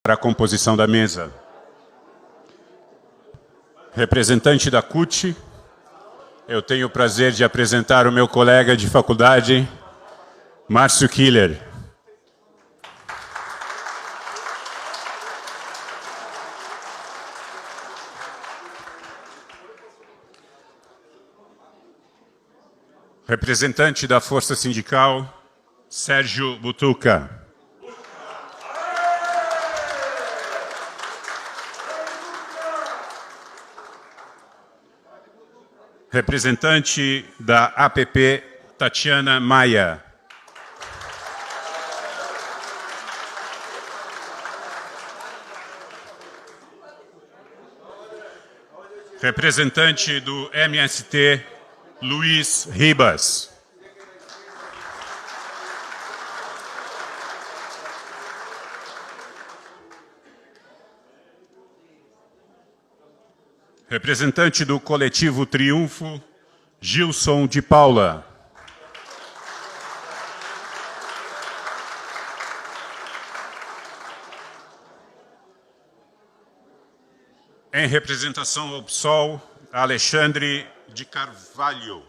Para a composição da mesa. Representante da CUT, eu tenho o prazer de apresentar o meu colega de faculdade, Márcio Killer. Representante da Força Sindical, Sérgio Butuca. Representante da APP, Tatiana Maia. Representante do MST, Luiz Ribas. Representante do Coletivo Triunfo, Gilson de Paula. Em representação ao PSOL, Alexandre de Carvalho.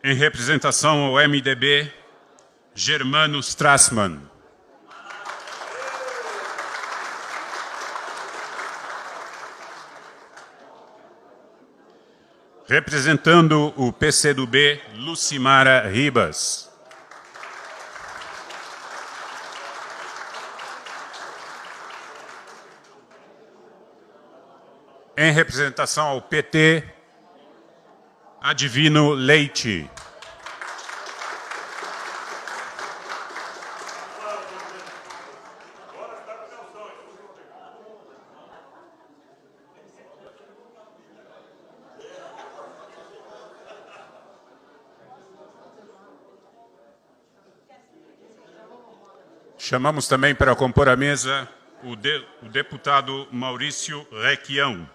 Em representação ao MDB, Germano Strassmann. Representando o PCdoB, Lucimara Ribas. Em representação ao PT, Adivino Leite. Chamamos também para compor a mesa o deputado Maurício Requião.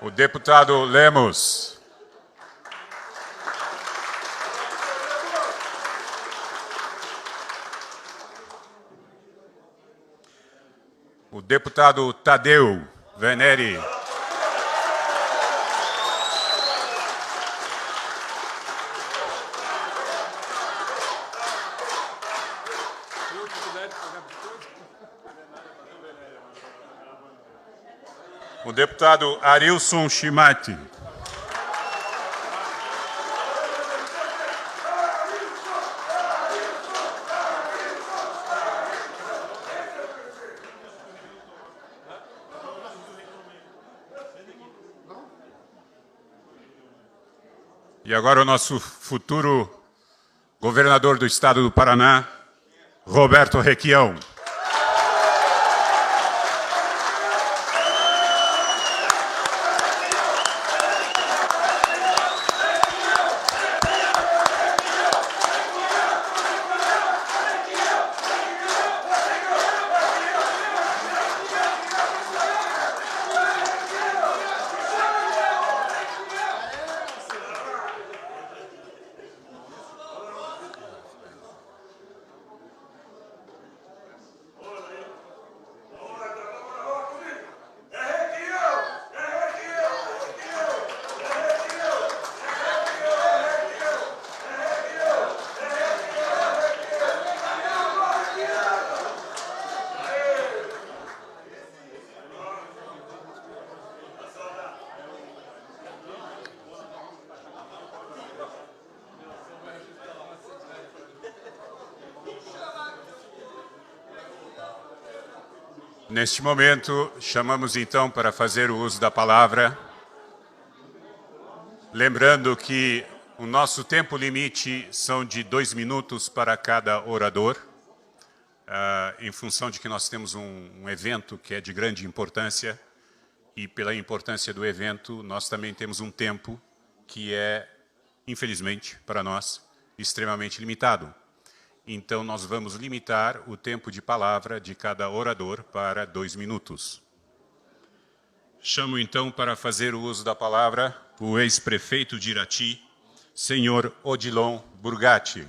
O deputado Lemos. O deputado Tadeu Venere. O deputado Arilson Chimati. E agora o nosso futuro governador do estado do Paraná, Roberto Requião. Neste momento, chamamos então para fazer o uso da palavra, lembrando que o nosso tempo limite são de 2 minutos para cada orador, em função de que nós temos um evento que é de grande importância, e pela importância do evento, nós também temos um tempo que é infelizmente, para nós, extremamente limitado. Então, nós vamos limitar o tempo de palavra de cada orador para 2 minutos. Chamo, então, para fazer o uso da palavra o ex-prefeito de Irati, senhor Odilon Burgatti.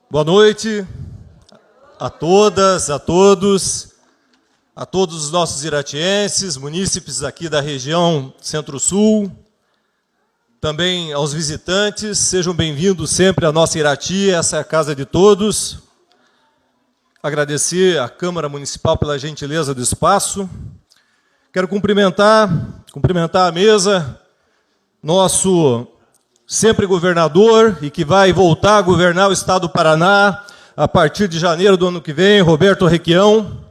Boa noite a todas, a todos os nossos iratienses, munícipes aqui da região Centro-Sul, também aos visitantes, sejam bem-vindos sempre à nossa Irati, essa é a casa de todos. Agradecer à Câmara Municipal pela gentileza do espaço. Quero cumprimentar a mesa, nosso sempre governador e que vai voltar a governar o Estado do Paraná a partir de janeiro do ano que vem, Roberto Requião.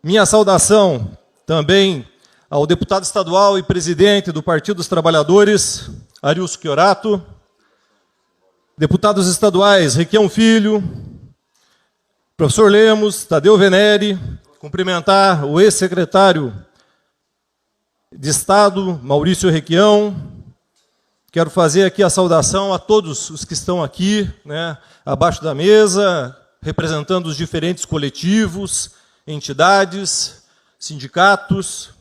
Minha saudação também ao deputado estadual e presidente do Partido dos Trabalhadores, Arilson Chiorato, deputados estaduais Requião Filho, professor Lemos, Tadeu Venere, cumprimentar o ex-secretário de Estado, Maurício Requião. Quero fazer aqui a saudação a todos os que estão aqui, abaixo da mesa, representando os diferentes coletivos, entidades, sindicatos.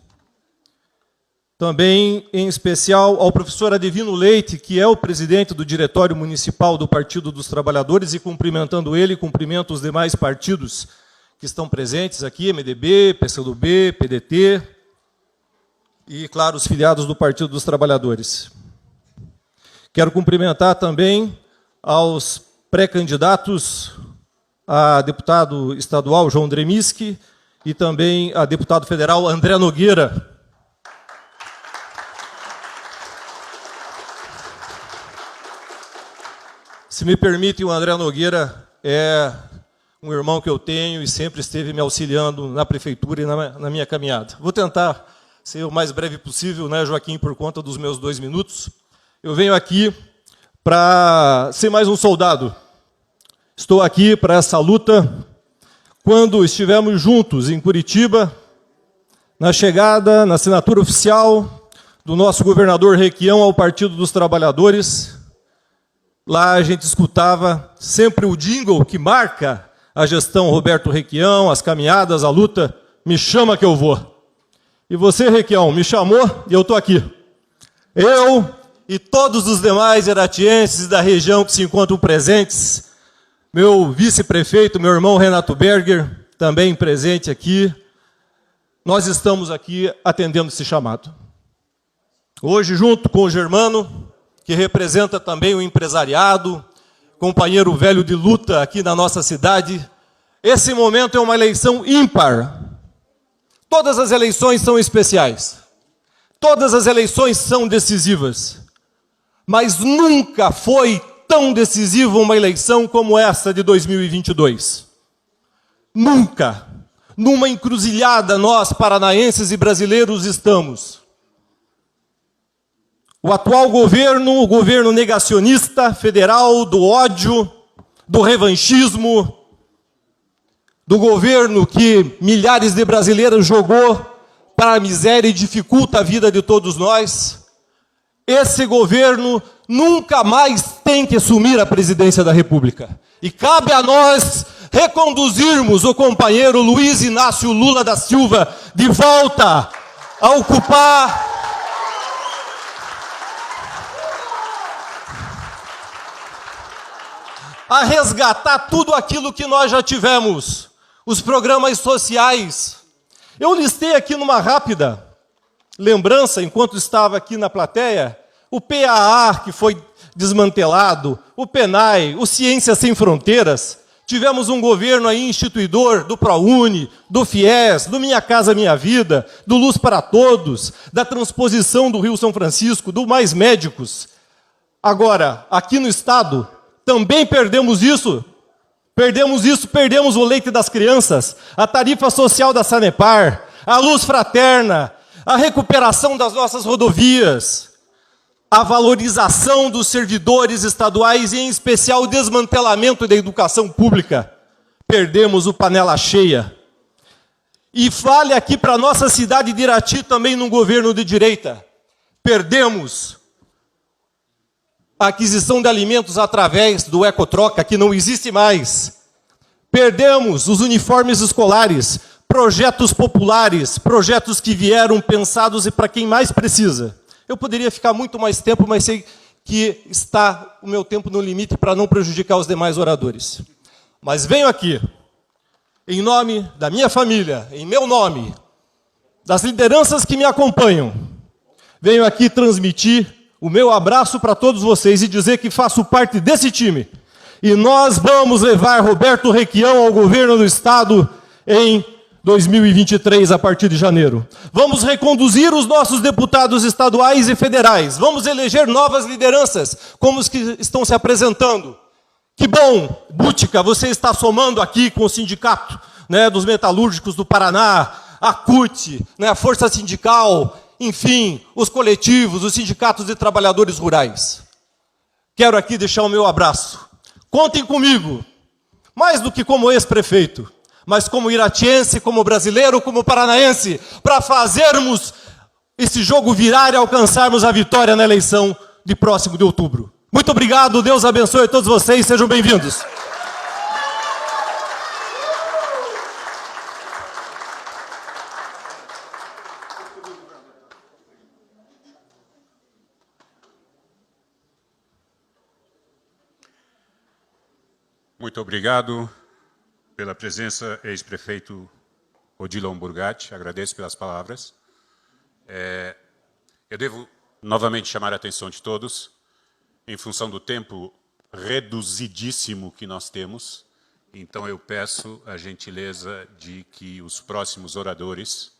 Também, em especial, ao professor Adivino Leite, que é o presidente do Diretório Municipal do Partido dos Trabalhadores, e cumprimentando ele, cumprimento os demais partidos que estão presentes aqui, MDB, PCdoB, PDT, e, claro, os filiados do Partido dos Trabalhadores. Quero cumprimentar também aos pré-candidatos a deputado estadual João Dremiski e também a deputado federal André Nogueira. Se me permitem, o André Nogueira é um irmão que eu tenho e sempre esteve me auxiliando na prefeitura e na minha caminhada. Vou tentar ser o mais breve possível, Joaquim, por conta dos meus 2 minutos. Eu venho aqui para ser mais um soldado. Estou aqui para essa luta. Quando estivemos juntos em Curitiba, na chegada, na assinatura oficial do nosso governador Requião ao Partido dos Trabalhadores, lá a gente escutava sempre o jingle que marca a gestão Roberto Requião, as caminhadas, a luta, me chama que eu vou. E você, Requião, me chamou e eu estou aqui. Eu e todos os demais iratienses da região que se encontram presentes, meu vice-prefeito, meu irmão Renato Berger, também presente aqui, nós estamos aqui atendendo esse chamado. Hoje, junto com o Germano, que representa também o empresariado, companheiro velho de luta aqui na nossa cidade, esse momento é uma eleição ímpar. Todas as eleições são especiais. Todas as eleições são decisivas. Mas nunca foi tão decisiva uma eleição como essa de 2022. Nunca. Numa encruzilhada nós, paranaenses e brasileiros, estamos. O atual governo, o governo negacionista, federal, do ódio, do revanchismo, do governo que milhares de brasileiros jogou para a miséria e dificulta a vida de todos nós, esse governo nunca mais tem que assumir a presidência da República. E cabe a nós reconduzirmos o companheiro Luiz Inácio Lula da Silva de volta a ocupar a resgatar tudo aquilo que nós já tivemos, os programas sociais. Eu listei aqui numa rápida lembrança, enquanto estava aqui na plateia, o PAA, que foi desmantelado, o PENAI, o Ciência Sem Fronteiras. Tivemos um governo aí instituidor do ProUni, do FIES, do Minha Casa Minha Vida, do Luz para Todos, da transposição do Rio São Francisco, do Mais Médicos. Agora, aqui no Estado, também perdemos isso Perdemos isso, perdemos o leite das crianças, a tarifa social da Sanepar, a luz fraterna, a recuperação das nossas rodovias, a valorização dos servidores estaduais e, em especial, o desmantelamento da educação pública. Perdemos o panela cheia. E fale aqui para a nossa cidade de Irati também num governo de direita. Perdemos a aquisição de alimentos através do Ecotroca, que não existe mais. Perdemos os uniformes escolares, projetos populares, projetos que vieram pensados e para quem mais precisa. Eu poderia ficar muito mais tempo, mas sei que está o meu tempo no limite para não prejudicar os demais oradores. Mas venho aqui, em nome da minha família, em meu nome, das lideranças que me acompanham, venho aqui transmitir o meu abraço para todos vocês e dizer que faço parte desse time. E nós vamos levar Roberto Requião ao governo do Estado em 2023, a partir de janeiro. Vamos reconduzir os nossos deputados estaduais e federais. Vamos eleger novas lideranças, como os que estão se apresentando. Que bom, Bútica, você está somando aqui com o sindicato, né, dos metalúrgicos do Paraná, a CUT, né, a Força Sindical, enfim, os coletivos, os sindicatos de trabalhadores rurais. Quero aqui deixar o meu abraço. Contem comigo, mais do que como ex-prefeito, mas como iratiense, como brasileiro, como paranaense, para fazermos esse jogo virar e alcançarmos a vitória na eleição de próximo de outubro. Muito obrigado, Deus abençoe a todos vocês, sejam bem-vindos. Muito obrigado pela presença, ex-prefeito Odilon Burgatti. Agradeço pelas palavras. Eu devo novamente chamar a atenção de todos, em função do tempo reduzidíssimo que nós temos. Então, eu peço a gentileza de que os próximos oradores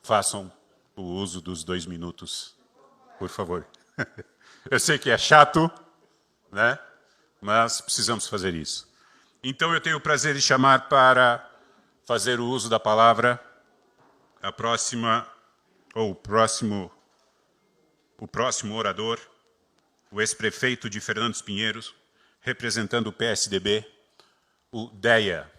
façam o uso dos 2 minutos, por favor. Eu sei que é chato, né? Mas precisamos fazer isso. Então, eu tenho o prazer de chamar para fazer o uso da palavra o próximo orador, o ex-prefeito de Fernandes Pinheiros, representando o PSDB, o Deia.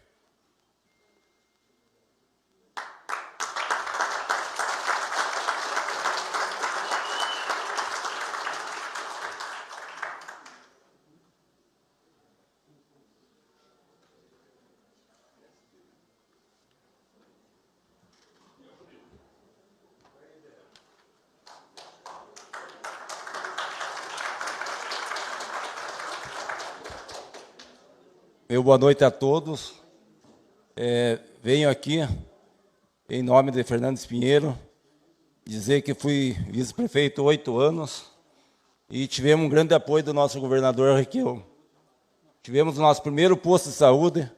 Boa noite a todos. Venho aqui, em nome de Fernandes Pinheiro, dizer que fui vice-prefeito 8 anos e tivemos um grande apoio do nosso governador Requião. Tivemos o nosso primeiro posto de saúde,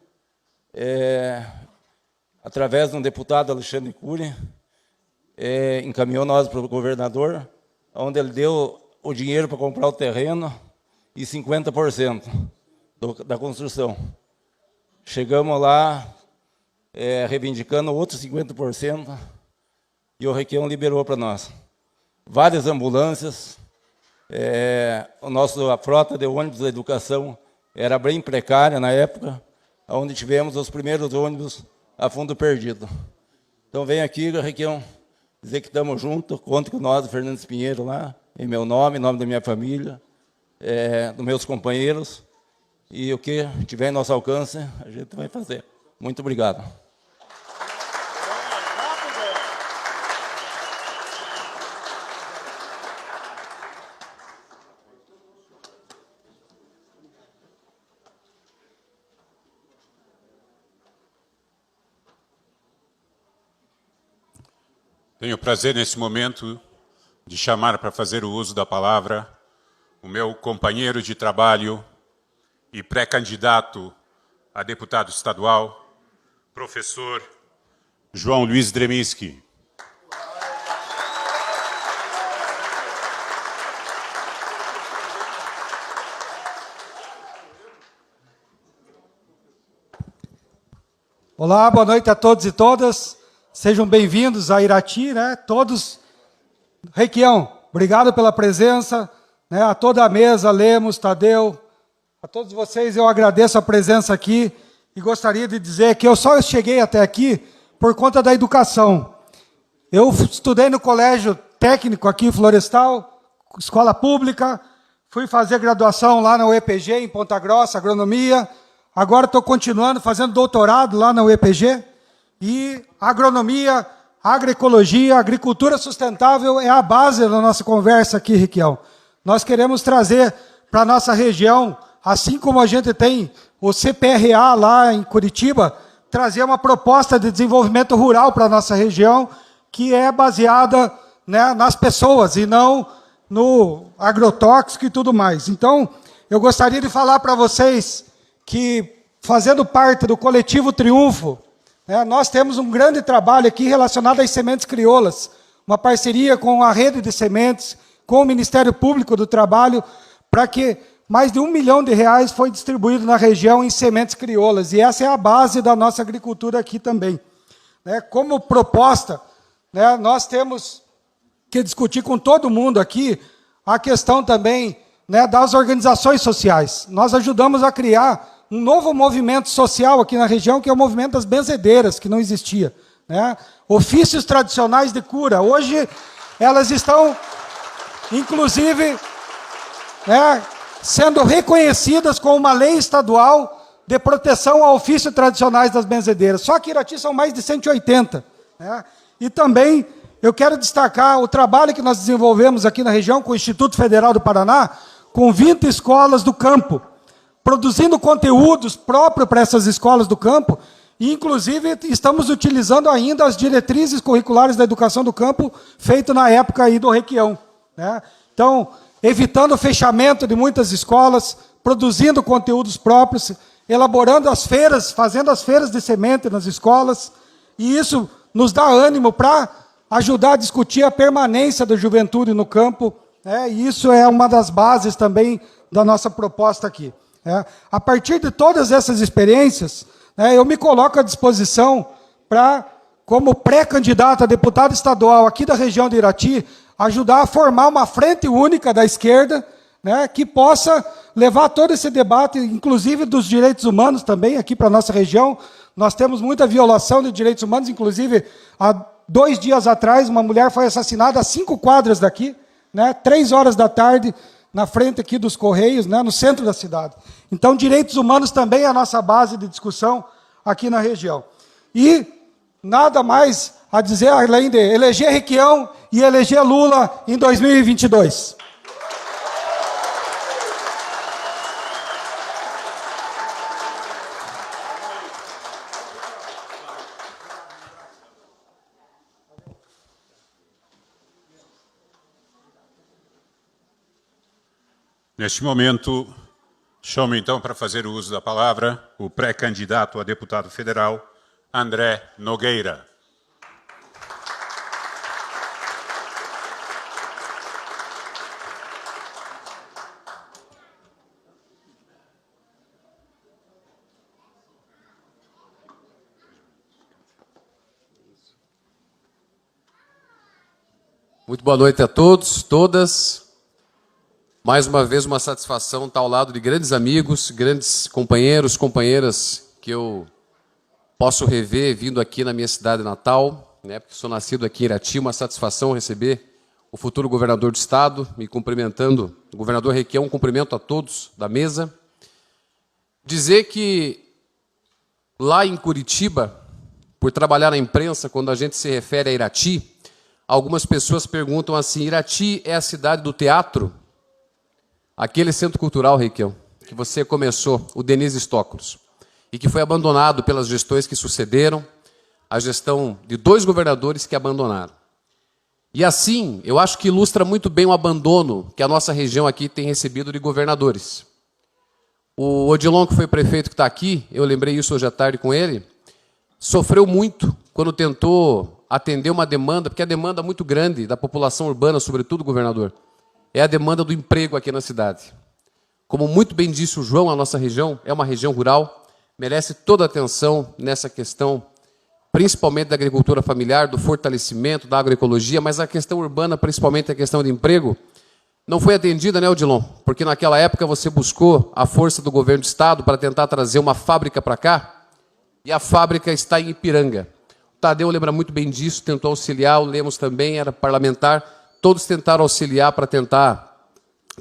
através de um deputado, Alexandre Cury, encaminhou nós para o governador, onde ele deu o dinheiro para comprar o terreno e 50% da construção. Chegamos lá reivindicando outros 50% e o Requião liberou para nós. Várias ambulâncias, a frota de ônibus da educação era bem precária na época, onde tivemos os primeiros ônibus a fundo perdido. Então venho aqui, Requião, dizer que estamos juntos, conto com nós, Fernandes Pinheiro lá, em meu nome, em nome da minha família, dos meus companheiros, e o que tiver em nosso alcance, a gente vai fazer. Muito obrigado. Tenho o prazer, nesse momento, de chamar para fazer o uso da palavra o meu companheiro de trabalho e pré-candidato a deputado estadual, professor João Luiz Dreminski. Olá, boa noite a todos e todas. Sejam bem-vindos a Irati, né? Todos. Requião, obrigado pela presença, né? A toda a mesa, Lemos, Tadeu, a todos vocês eu agradeço a presença aqui e gostaria de dizer que eu só cheguei até aqui por conta da educação. Eu estudei no colégio técnico aqui, Florestal, escola pública, fui fazer graduação lá na UEPG, em Ponta Grossa, agronomia. Agora estou continuando, fazendo doutorado lá na UEPG. E agronomia, agroecologia, agricultura sustentável é a base da nossa conversa aqui, Requião. Nós queremos trazer para a nossa região, assim como a gente tem o CPRA lá em Curitiba, trazer uma proposta de desenvolvimento rural para a nossa região, que é baseada, né, nas pessoas e não no agrotóxico e tudo mais. Então, eu gostaria de falar para vocês que, fazendo parte do Coletivo Triunfo, né, nós temos um grande trabalho aqui relacionado às sementes crioulas, uma parceria com a Rede de Sementes, com o Ministério Público do Trabalho, para que mais de R$1 milhão foi distribuído na região em sementes crioulas. E essa é a base da nossa agricultura aqui também. Né, como proposta, né, nós temos que discutir com todo mundo aqui a questão também, né, das organizações sociais. Nós ajudamos a criar um novo movimento social aqui na região, que é o movimento das benzedeiras, que não existia. Né? Ofícios tradicionais de cura. Hoje, elas estão, inclusive, né, sendo reconhecidas com uma lei estadual de proteção a ofícios tradicionais das benzedeiras. Só que Irati são mais de 180. Né? E também eu quero destacar o trabalho que nós desenvolvemos aqui na região com o Instituto Federal do Paraná, com 20 escolas do campo, produzindo conteúdos próprios para essas escolas do campo, e inclusive estamos utilizando ainda as diretrizes curriculares da educação do campo, feito na época aí do Requião. Né? Então, evitando o fechamento de muitas escolas, produzindo conteúdos próprios, elaborando as feiras, fazendo as feiras de semente nas escolas, e isso nos dá ânimo para ajudar a discutir a permanência da juventude no campo, né? E isso é uma das bases também da nossa proposta aqui. Né? A partir de todas essas experiências, né, eu me coloco à disposição para, como pré-candidato a deputado estadual aqui da região de Irati, ajudar a formar uma frente única da esquerda, né, que possa levar todo esse debate, inclusive dos direitos humanos também, aqui para a nossa região. Nós temos muita violação de direitos humanos, inclusive, há 2 dias atrás, uma mulher foi assassinada a 5 quadras daqui, né, 3 horas da tarde, na frente aqui dos Correios, né, no centro da cidade. Então, direitos humanos também é a nossa base de discussão aqui na região. E nada mais a dizer além de eleger Requião e eleger Lula em 2022. Neste momento, chamo então para fazer o uso da palavra o pré-candidato a deputado federal, André Nogueira. Muito boa noite a todos, todas. Mais uma vez, uma satisfação estar ao lado de grandes amigos, grandes companheiros, companheiras que eu posso rever vindo aqui na minha cidade natal, né, porque sou nascido aqui em Irati. Uma satisfação receber o futuro governador do estado, me cumprimentando, o governador Requião, um cumprimento a todos da mesa. Dizer que lá em Curitiba, por trabalhar na imprensa, quando a gente se refere a Irati, algumas pessoas perguntam assim: Irati é a cidade do teatro? Aquele centro cultural, Requião, que você começou, o Denise Stoklos, e que foi abandonado pelas gestões que sucederam, a gestão de 2 governadores que abandonaram. E assim, eu acho que ilustra muito bem o abandono que a nossa região aqui tem recebido de governadores. O Odilon, que foi prefeito que está aqui, eu lembrei isso hoje à tarde com ele, sofreu muito quando tentou atender uma demanda, porque a demanda muito grande da população urbana, sobretudo, governador, é a demanda do emprego aqui na cidade. Como muito bem disse o João, a nossa região é uma região rural, merece toda a atenção nessa questão, principalmente da agricultura familiar, do fortalecimento da agroecologia, mas a questão urbana, principalmente a questão de emprego, não foi atendida, né, Odilon? Porque naquela época você buscou a força do governo do estado para tentar trazer uma fábrica para cá, e a fábrica está em Ipiranga. O Tadeu lembra muito bem disso, tentou auxiliar, o Lemos também era parlamentar, todos tentaram auxiliar para tentar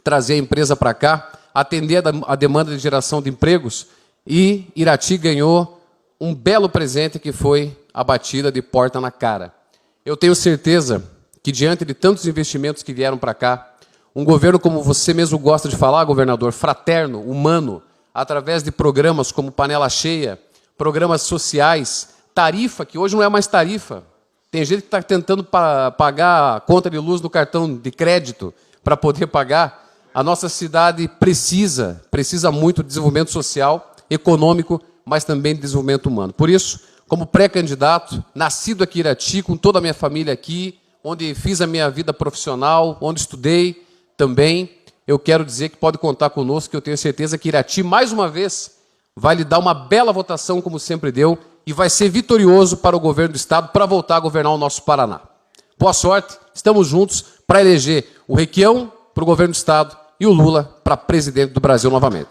trazer a empresa para cá, atender a demanda de geração de empregos, e Irati ganhou um belo presente que foi a batida de porta na cara. Eu tenho certeza que, diante de tantos investimentos que vieram para cá, um governo, como você mesmo gosta de falar, governador, fraterno, humano, através de programas como Panela Cheia, programas sociais, tarifa, que hoje não é mais tarifa. Tem gente que está tentando pagar a conta de luz no cartão de crédito para poder pagar. A nossa cidade precisa muito de desenvolvimento social, econômico, mas também de desenvolvimento humano. Por isso, como pré-candidato, nascido aqui em Irati, com toda a minha família aqui, onde fiz a minha vida profissional, onde estudei também, eu quero dizer que pode contar conosco, que eu tenho certeza que Irati, mais uma vez, vai lhe dar uma bela votação, como sempre deu, e vai ser vitorioso para o governo do estado, para voltar a governar o nosso Paraná. Boa sorte, estamos juntos para eleger o Requião para o governo do estado e o Lula para presidente do Brasil novamente.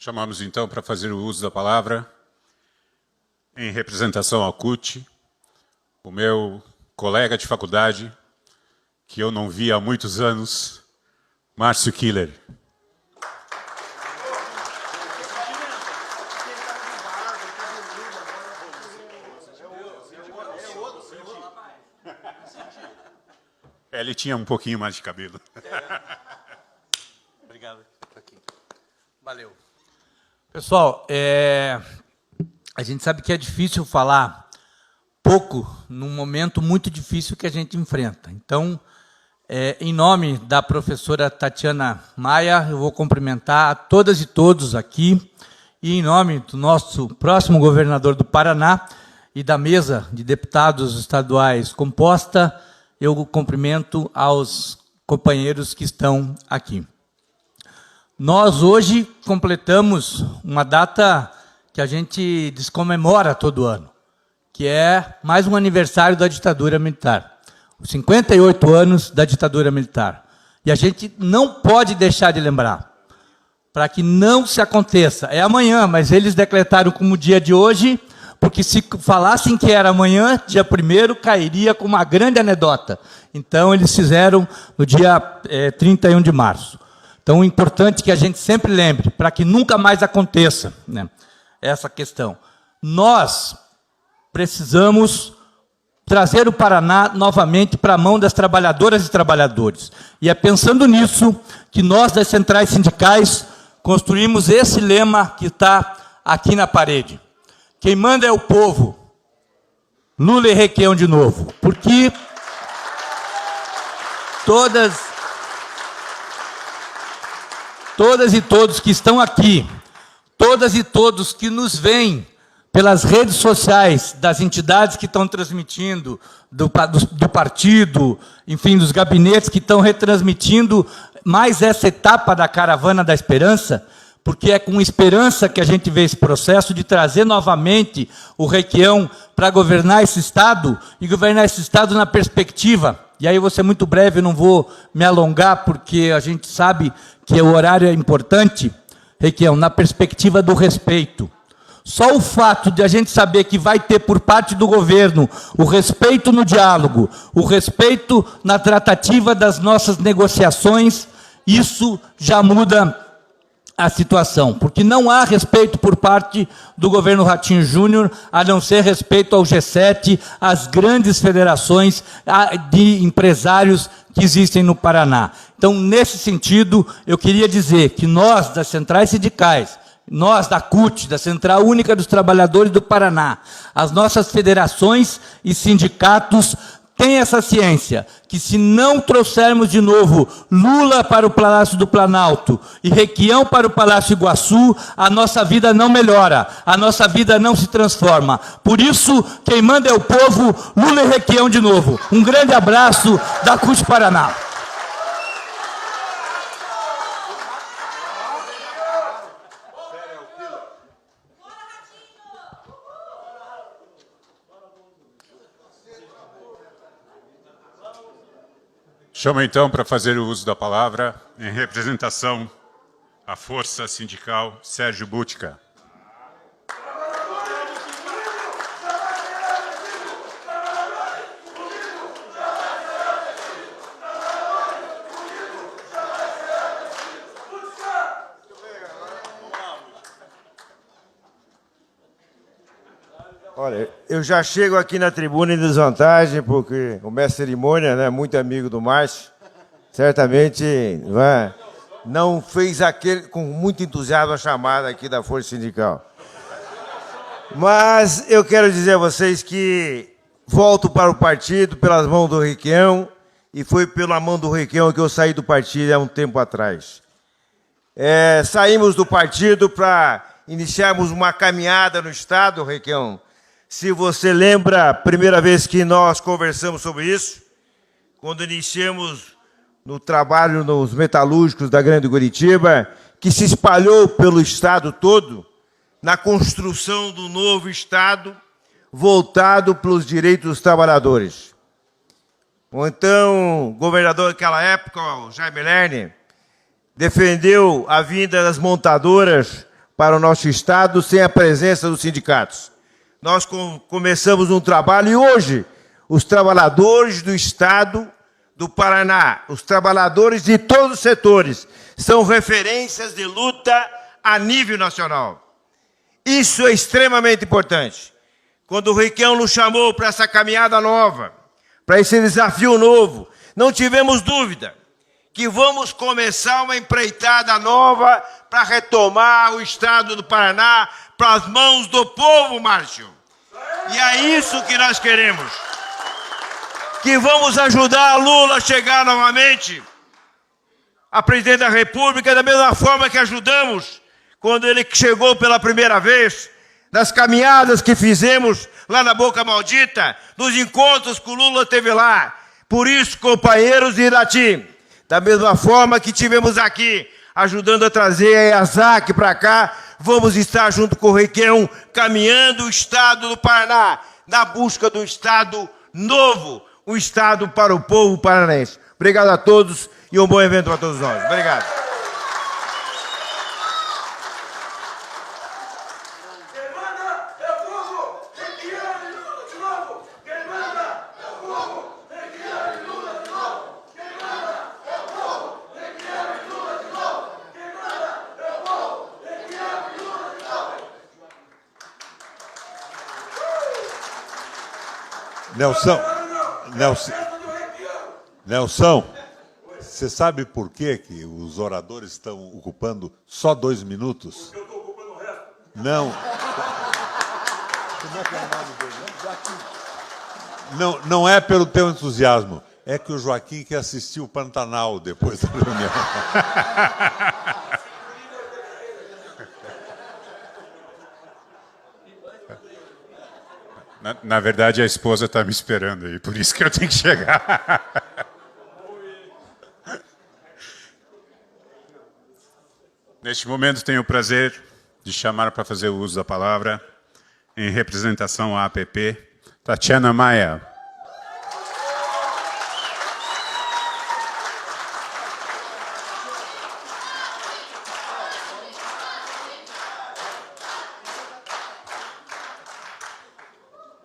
Chamamos então para fazer o uso da palavra, em representação ao CUT, o meu colega de faculdade, que eu não vi há muitos anos, Márcio Killer. Ele tinha um pouquinho mais de cabelo. Obrigado. Valeu. Pessoal, a gente sabe que é difícil falar pouco num momento muito difícil que a gente enfrenta. Então, em nome da professora Tatiana Maia, eu vou cumprimentar a todas e todos aqui, e em nome do nosso próximo governador do Paraná e da mesa de deputados estaduais composta, eu cumprimento aos companheiros que estão aqui. Nós hoje completamos uma data que a gente descomemora todo ano, que é mais um aniversário da ditadura militar. Os 58 anos da ditadura militar. E a gente não pode deixar de lembrar, para que não se aconteça. É amanhã, mas eles decretaram como dia de hoje, porque se falassem que era amanhã, dia 1º, cairia com uma grande anedota. Então, eles fizeram no dia 31 de março. Então, é importante que a gente sempre lembre, para que nunca mais aconteça, né, essa questão. Nós precisamos trazer o Paraná novamente para a mão das trabalhadoras e trabalhadores. E é pensando nisso que nós, das centrais sindicais, construímos esse lema que está aqui na parede. Quem manda é o povo. Lula e Requião de novo. Porque todas e todos que estão aqui, todas e todos que nos veem pelas redes sociais das entidades que estão transmitindo, do partido, enfim, dos gabinetes que estão retransmitindo mais essa etapa da Caravana da Esperança, porque é com esperança que a gente vê esse processo de trazer novamente o Requião para governar esse Estado, e governar esse Estado na perspectiva. E aí eu vou ser muito breve, não vou me alongar, porque a gente sabe que o horário é importante, Requião, na perspectiva do respeito. Só o fato de a gente saber que vai ter por parte do governo o respeito no diálogo, o respeito na tratativa das nossas negociações, isso já muda a situação, porque não há respeito por parte do governo Ratinho Júnior, a não ser respeito ao G7, às grandes federações de empresários que existem no Paraná. Então, nesse sentido, eu queria dizer que nós, das centrais sindicais, nós da CUT, da Central Única dos Trabalhadores do Paraná, as nossas federações e sindicatos, Tenha essa ciência, que se não trouxermos de novo Lula para o Palácio do Planalto e Requião para o Palácio Iguaçu, a nossa vida não melhora, a nossa vida não se transforma. Por isso, quem manda é o povo, Lula e Requião de novo. Um grande abraço da CUT Paraná. Chamo então para fazer o uso da palavra, em representação à Força Sindical, Sérgio Butica. Olha, eu já chego aqui na tribuna em desvantagem, porque o mestre cerimônia, né, muito amigo do Márcio, certamente não fez aquele, com muito entusiasmo a chamada aqui da Força Sindical. Mas eu quero dizer a vocês que volto para o partido pelas mãos do Requião, e foi pela mão do Requião que eu saí do partido há um tempo atrás. Saímos do partido para iniciarmos uma caminhada no Estado, Requião. Se você lembra, a primeira vez que nós conversamos sobre isso, quando iniciamos no trabalho nos metalúrgicos da Grande Curitiba, que se espalhou pelo Estado todo, na construção do novo Estado, voltado para os direitos dos trabalhadores. O então governador daquela época, o Jaime Lerner, defendeu a vinda das montadoras para o nosso Estado sem a presença dos sindicatos. Nós começamos um trabalho e hoje os trabalhadores do Estado do Paraná, os trabalhadores de todos os setores, são referências de luta a nível nacional. Isso é extremamente importante. Quando o Requião nos chamou para essa caminhada nova, para esse desafio novo, não tivemos dúvida que vamos começar uma empreitada nova para retomar o Estado do Paraná para as mãos do povo, Márcio. E é isso que nós queremos. Que vamos ajudar a Lula a chegar novamente a presidente da República, da mesma forma que ajudamos quando ele chegou pela primeira vez, nas caminhadas que fizemos lá na Boca Maldita, nos encontros que o Lula teve lá. Por isso, companheiros de Irati, da mesma forma que tivemos aqui, ajudando a trazer a IASAC para cá, vamos estar junto com o Requião, caminhando o Estado do Paraná, na busca do Estado novo, um Estado para o povo paranaense. Obrigado a todos e um bom evento para todos nós. Obrigado. Nelson, você sabe por que os oradores estão ocupando só 2 minutos? Porque eu estou ocupando o resto. Não. Como é que é o nome dele? Não é pelo teu entusiasmo. É que o Joaquim quer assistir o Pantanal depois da reunião. Na verdade, a esposa está me esperando aí, por isso que eu tenho que chegar. Neste momento, tenho o prazer de chamar para fazer o uso da palavra, em representação à APP, Tatiana Maia.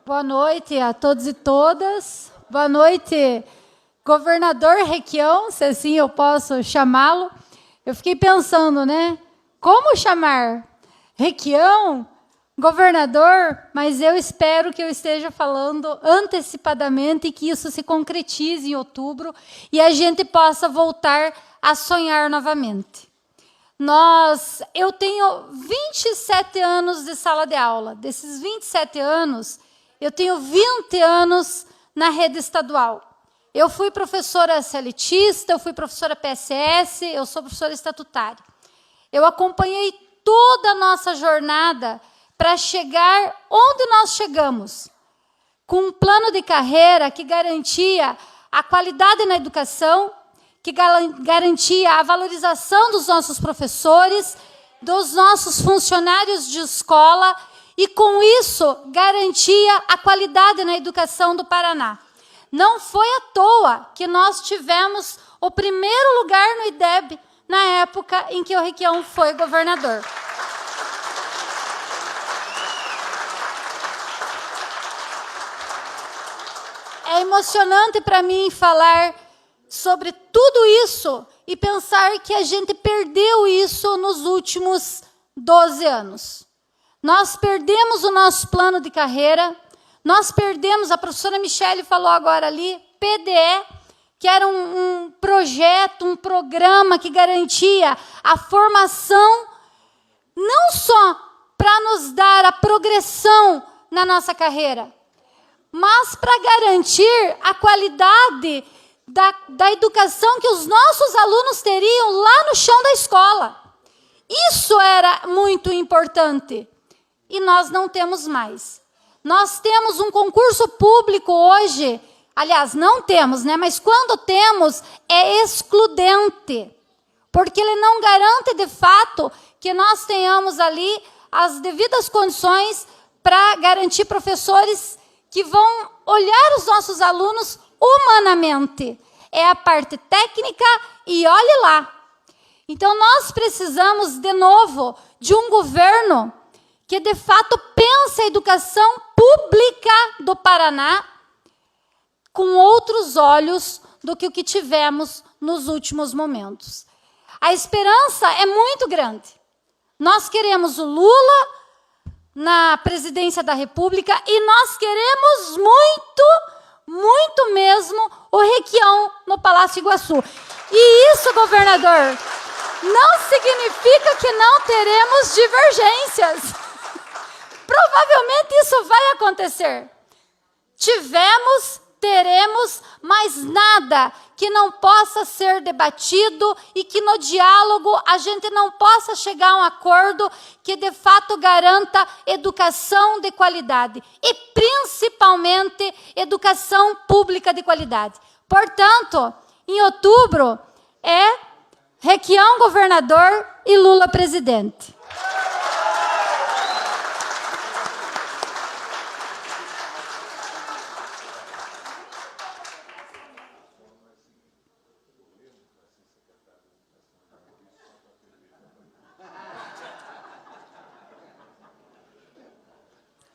Boa noite a todos e todas. Boa noite, governador Requião, se assim eu posso chamá-lo. Eu fiquei pensando, né? Como chamar Requião, governador? Mas eu espero que eu esteja falando antecipadamente e que isso se concretize em outubro e a gente possa voltar a sonhar novamente. Eu tenho 27 anos de sala de aula. Desses 27 anos, eu tenho 20 anos na rede estadual. Eu fui professora seletista, eu fui professora PSS, eu sou professora estatutária. Eu acompanhei toda a nossa jornada para chegar onde nós chegamos, com um plano de carreira que garantia a qualidade na educação, que garantia a valorização dos nossos professores, dos nossos funcionários de escola, e, com isso, garantia a qualidade na educação do Paraná. Não foi à toa que nós tivemos o primeiro lugar no IDEB na época em que o Requião foi governador. É emocionante para mim falar sobre tudo isso e pensar que a gente perdeu isso nos últimos 12 anos. Nós perdemos o nosso plano de carreira, nós perdemos, a professora Michele falou agora ali, PDE, que era um projeto, um programa que garantia a formação, não só para nos dar a progressão na nossa carreira, mas para garantir a qualidade da educação que os nossos alunos teriam lá no chão da escola. Isso era muito importante. E nós não temos mais. Nós temos um concurso público hoje, aliás, não temos, né? Mas quando temos, é excludente, porque ele não garante, de fato, que nós tenhamos ali as devidas condições para garantir professores que vão olhar os nossos alunos humanamente. É a parte técnica e olhe lá. Então, nós precisamos, de novo, de um governo que, de fato, pense a educação pública do Paraná com outros olhos do que o que tivemos nos últimos momentos. A esperança é muito grande. Nós queremos o Lula na presidência da República e nós queremos muito mesmo o Requião no Palácio Iguaçu. E isso, governador, não significa que não teremos divergências. Provavelmente isso vai acontecer. Tivemos, teremos, mas nada que não possa ser debatido e que no diálogo a gente não possa chegar a um acordo que de fato garanta educação de qualidade e principalmente educação pública de qualidade. Portanto, em outubro é Requião governador e Lula presidente.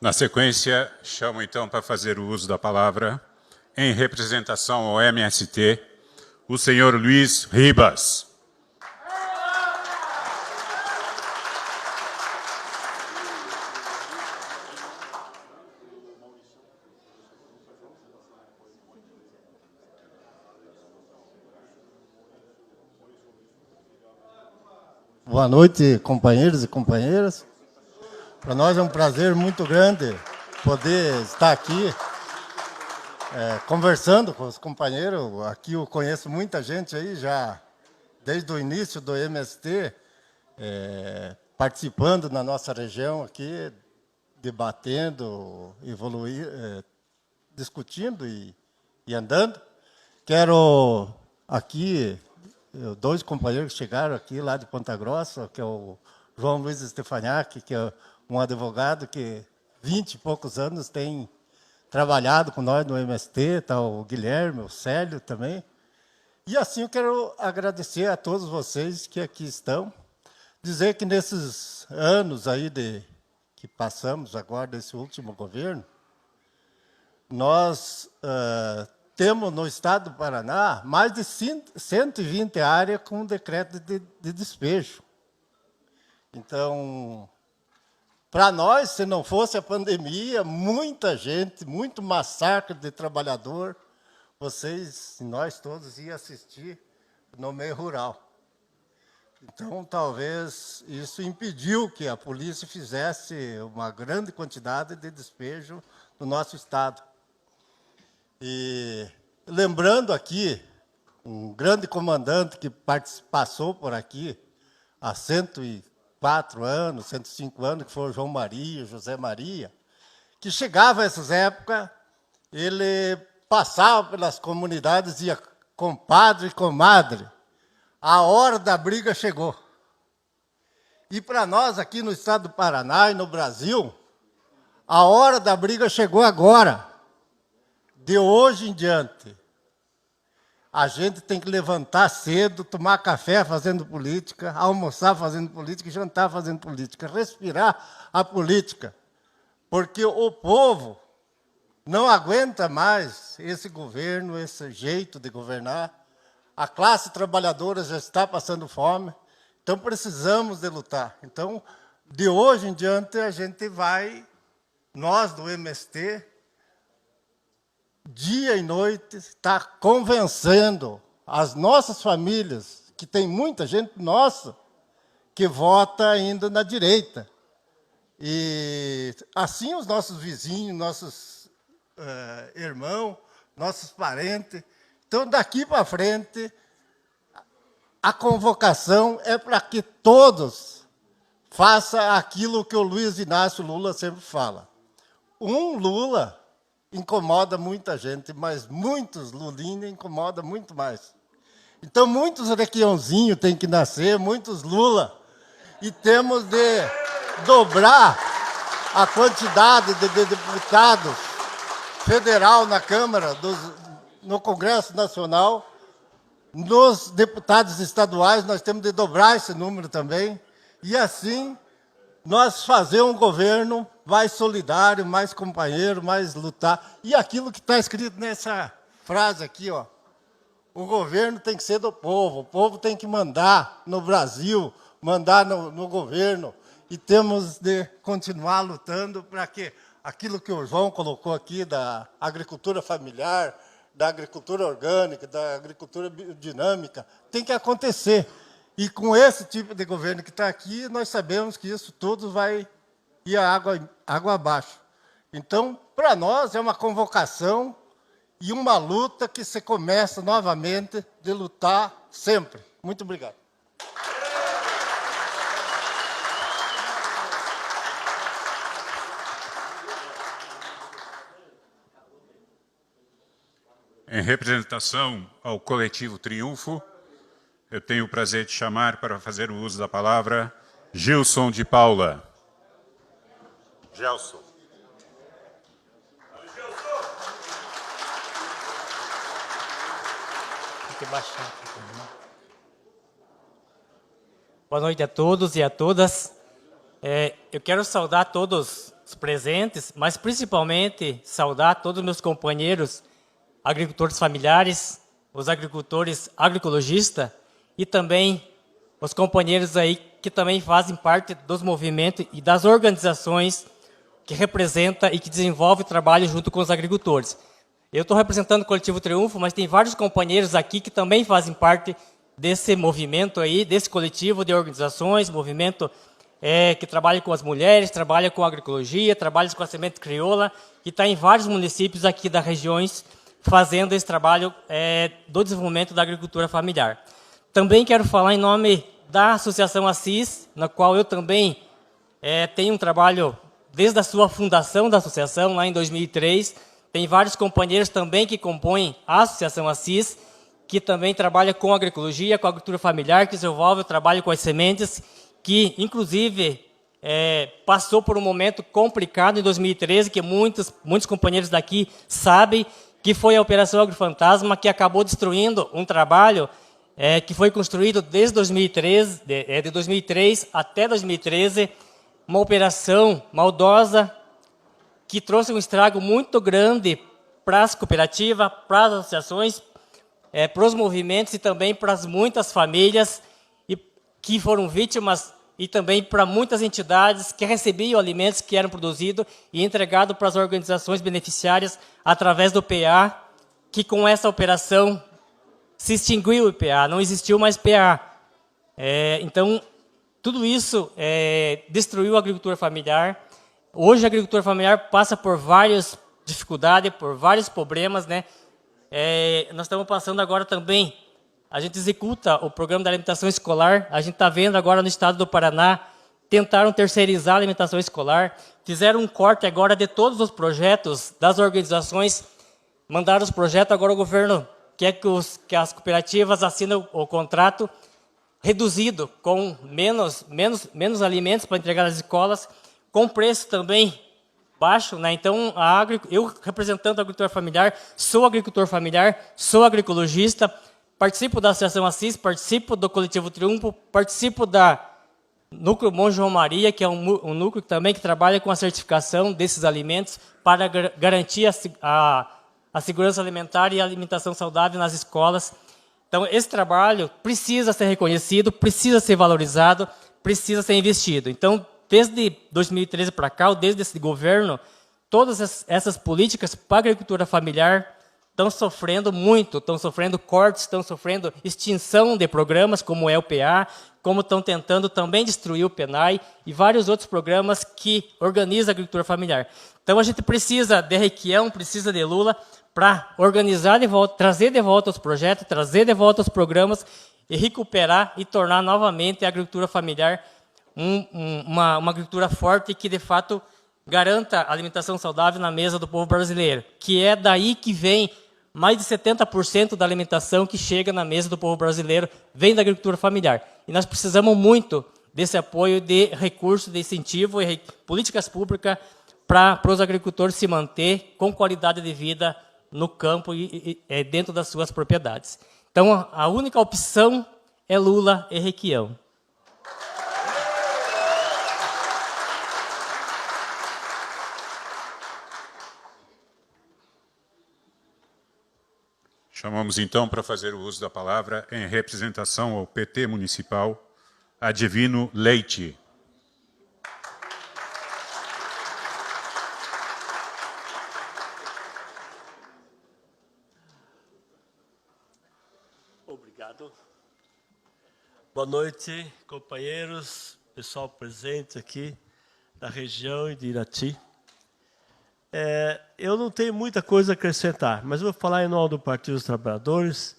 Na sequência, chamo então para fazer o uso da palavra, em representação ao MST, o senhor Luiz Ribas. Boa noite, companheiros e companheiras. Para nós é um prazer muito grande poder estar aqui conversando com os companheiros. Aqui eu conheço muita gente aí já desde o início do MST, participando na nossa região aqui, debatendo, discutindo e andando. Quero aqui, dois companheiros que chegaram aqui lá de Ponta Grossa, que é o João Luiz Stefaniak, que é um advogado que 20 e poucos anos tem trabalhado com nós no MST, tá o Guilherme, o Célio também. E assim eu quero agradecer a todos vocês que aqui estão, dizer que nesses anos aí que passamos agora desse último governo, nós temos no estado do Paraná mais de 120 áreas com decreto de despejo. Então, para nós, se não fosse a pandemia, muita gente, muito massacre de trabalhador, vocês, nós todos, iam assistir no meio rural. Então, talvez isso impediu que a polícia fizesse uma grande quantidade de despejo no nosso estado. E lembrando aqui, um grande comandante que passou por aqui há 104 anos, 105 anos, que foi o João Maria, José Maria, que chegava a essas épocas, ele passava pelas comunidades e dizia, compadre e comadre, a hora da briga chegou. E para nós aqui no estado do Paraná e no Brasil, a hora da briga chegou agora. De hoje em diante, a gente tem que levantar cedo, tomar café fazendo política, almoçar fazendo política e jantar fazendo política, respirar a política, porque o povo não aguenta mais esse governo, esse jeito de governar. A classe trabalhadora já está passando fome, então precisamos de lutar. Então, de hoje em diante, a gente vai, nós do MST, dia e noite, está convencendo as nossas famílias, que tem muita gente nossa, que vota ainda na direita. E assim os nossos vizinhos, nossos irmãos, nossos parentes. Então, daqui para frente, a convocação é para que todos façam aquilo que o Luiz Inácio Lula sempre fala. Um Lula incomoda muita gente, mas muitos Lulinha incomoda muito mais. Então, muitos Requiãozinho têm que nascer, muitos Lula, e temos de dobrar a quantidade de deputados federal na Câmara, no Congresso Nacional, nos deputados estaduais, nós temos de dobrar esse número também, e assim nós fazer um governo mais solidário, mais companheiro, mais lutar. E aquilo que está escrito nessa frase aqui, ó, o governo tem que ser do povo, o povo tem que mandar no Brasil, mandar no governo, e temos de continuar lutando para que aquilo que o João colocou aqui da agricultura familiar, da agricultura orgânica, da agricultura biodinâmica, tem que acontecer. E com esse tipo de governo que está aqui, nós sabemos que isso tudo vai ir água abaixo. Então, para nós, é uma convocação e uma luta que se começa novamente de lutar sempre. Muito obrigado. Em representação ao Coletivo Triunfo, eu tenho o prazer de chamar para fazer o uso da palavra Gilson de Paula. Gelson. Boa noite a todos e a todas. Eu quero saudar todos os presentes, mas principalmente saudar todos os meus companheiros agricultores familiares, os agricultores agroecologistas e também os companheiros aí que também fazem parte dos movimentos e das organizações que representam e que desenvolvem o trabalho junto com os agricultores. Eu estou representando o Coletivo Triunfo, mas tem vários companheiros aqui que também fazem parte desse movimento aí, desse coletivo de organizações, movimento que trabalha com as mulheres, trabalha com a agroecologia, trabalha com a semente crioula, que está em vários municípios aqui das regiões, fazendo esse trabalho do desenvolvimento da agricultura familiar. Também quero falar em nome da Associação Assis, na qual eu também tenho um trabalho desde a sua fundação da associação, lá em 2003. Tem vários companheiros também que compõem a Associação Assis, que também trabalha com agroecologia, com a agricultura familiar, que desenvolve o trabalho com as sementes, que, inclusive, passou por um momento complicado em 2013, que muitos companheiros daqui sabem, que foi a Operação Agrofantasma, que acabou destruindo um trabalho que foi construído desde 2013, de 2003 até 2013, uma operação maldosa que trouxe um estrago muito grande para as cooperativas, para as associações, para os movimentos e também para as muitas famílias que foram vítimas e também para muitas entidades que recebiam alimentos que eram produzidos e entregados para as organizações beneficiárias através do PA, que com essa operação se extinguiu o PA, não existiu mais PA. Então, tudo isso destruiu a agricultura familiar. Hoje, a agricultura familiar passa por várias dificuldades, por vários problemas, né? Nós estamos passando agora também, a gente executa o programa da alimentação escolar, a gente está vendo agora no estado do Paraná, tentaram terceirizar a alimentação escolar, fizeram um corte agora de todos os projetos das organizações, mandaram os projetos, agora o governo quer que as cooperativas assinem o contrato reduzido, com menos alimentos para entregar às escolas, com preço também baixo, né? Então, eu, representando o agricultor familiar, sou agroecologista, participo da Associação Assis, participo do Coletivo Triunfo, participo da Núcleo Monte João Maria, que é um núcleo também que trabalha com a certificação desses alimentos para garantir a segurança alimentar e a alimentação saudável nas escolas. Então, esse trabalho precisa ser reconhecido, precisa ser valorizado, precisa ser investido. Então, desde 2013 para cá, desde esse governo, todas essas políticas para a agricultura familiar estão sofrendo muito, estão sofrendo cortes, estão sofrendo extinção de programas como é o PA, como estão tentando também destruir o PENAI e vários outros programas que organizam a agricultura familiar. Então, a gente precisa de Requião, precisa de Lula, para organizar de volta, trazer de volta os projetos, trazer de volta os programas e recuperar e tornar novamente a agricultura familiar uma agricultura forte que, de fato, garanta a alimentação saudável na mesa do povo brasileiro, que é daí que vem mais de 70% da alimentação que chega na mesa do povo brasileiro, vem da agricultura familiar. E nós precisamos muito desse apoio de recursos, de incentivo e políticas públicas para os agricultores se manter com qualidade de vida no campo e dentro das suas propriedades. Então, a única opção é Lula e Requião. Chamamos então para fazer o uso da palavra, em representação ao PT municipal, Adivino Leite. Obrigado. Boa noite, companheiros, pessoal presente aqui da região e de Irati. Eu não tenho muita coisa a acrescentar, mas vou falar em nome do Partido dos Trabalhadores.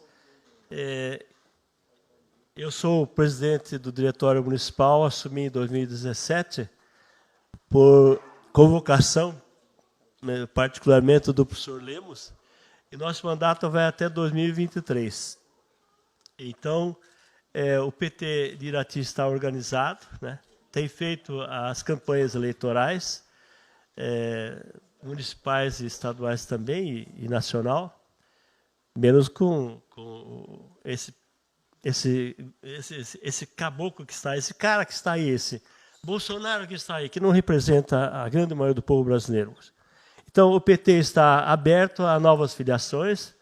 Eu sou o presidente do Diretório Municipal, assumi em 2017, por convocação, particularmente do professor Lemos, e nosso mandato vai até 2023. Então, o PT de Irati está organizado, né? Tem feito as campanhas eleitorais, municipais e estaduais também, e nacional, menos com esse caboclo que está aí, esse cara que está aí, esse Bolsonaro que está aí, que não representa a grande maioria do povo brasileiro. Então, o PT está aberto a novas filiações.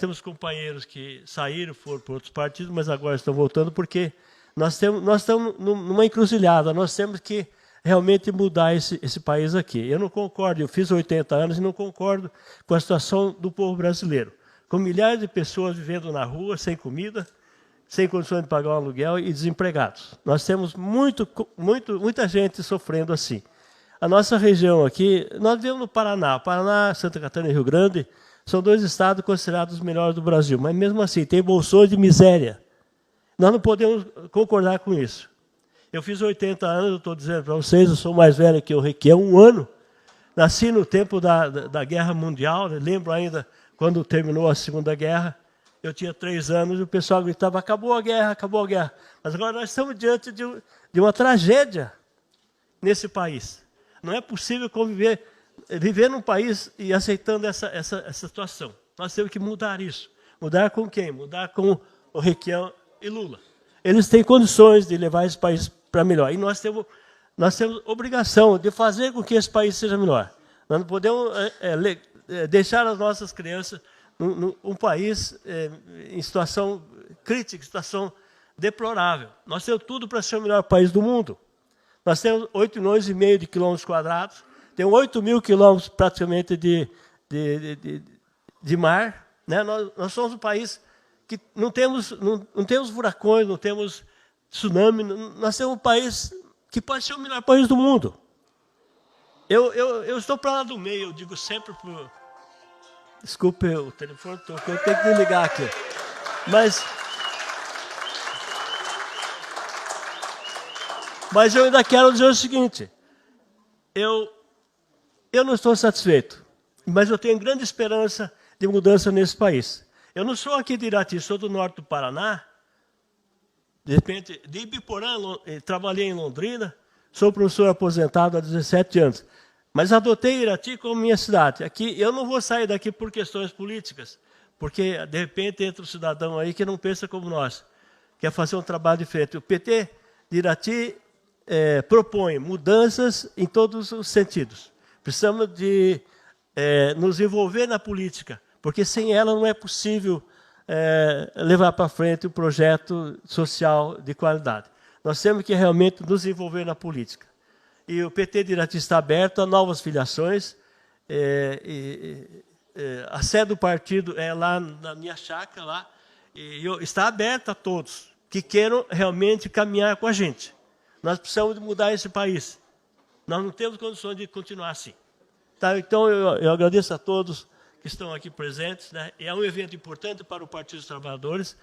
Temos companheiros que saíram, foram para outros partidos, mas agora estão voltando, porque nós estamos numa encruzilhada, nós temos que realmente mudar esse país aqui. Eu não concordo, eu fiz 80 anos e não concordo com a situação do povo brasileiro, com milhares de pessoas vivendo na rua, sem comida, sem condições de pagar um aluguel e desempregados. Nós temos muita gente sofrendo assim. A nossa região aqui, nós vivemos no Paraná. Paraná, Santa Catarina e Rio Grande são dois estados considerados os melhores do Brasil, mas mesmo assim tem bolsões de miséria. Nós não podemos concordar com isso. Eu fiz 80 anos, eu estou dizendo para vocês, eu sou mais velho que o Requião, 1 ano. Nasci no tempo da Guerra Mundial, né? Lembro ainda quando terminou a Segunda Guerra, eu tinha 3 anos e o pessoal gritava, acabou a guerra, acabou a guerra. Mas agora nós estamos diante de uma tragédia nesse país. Não é possível viver num país e aceitando essa situação. Nós temos que mudar isso. Mudar com quem? Mudar com o Requião e Lula. Eles têm condições de levar esse país para melhor. E nós temos obrigação de fazer com que esse país seja melhor. Nós não podemos deixar as nossas crianças num país em situação crítica, situação deplorável. Nós temos tudo para ser o melhor país do mundo. Nós temos 8,5 milhões de quilômetros quadrados, temos 8 mil quilômetros praticamente de mar. Né? Nós somos um país que não temos furacões, não temos tsunami, nós temos um país que pode ser o melhor país do mundo. Eu estou para lá do meio, eu digo sempre para... Desculpe, o telefone tocou, eu tenho que desligar aqui. Mas eu ainda quero dizer o seguinte, eu não estou satisfeito, mas eu tenho grande esperança de mudança nesse país. Eu não sou aqui de Irati, sou do norte do Paraná, de repente, de Ibiporã, trabalhei em Londrina, sou professor aposentado há 17 anos, mas adotei Irati como minha cidade. Aqui, eu não vou sair daqui por questões políticas, porque, de repente, entra um cidadão aí que não pensa como nós, quer fazer um trabalho diferente. O PT de Irati propõe mudanças em todos os sentidos. Precisamos de nos envolver na política, porque sem ela não é possível levar para frente um projeto social de qualidade. Nós temos que realmente nos envolver na política. E o PT de Irati está aberto a novas filiações. A sede do partido é lá na minha chácara, lá, e está aberta a todos que queiram realmente caminhar com a gente. Nós precisamos de mudar esse país. Nós não temos condições de continuar assim. Tá? Então, eu agradeço a todos que estão aqui presentes, né? É um evento importante para o Partido dos Trabalhadores.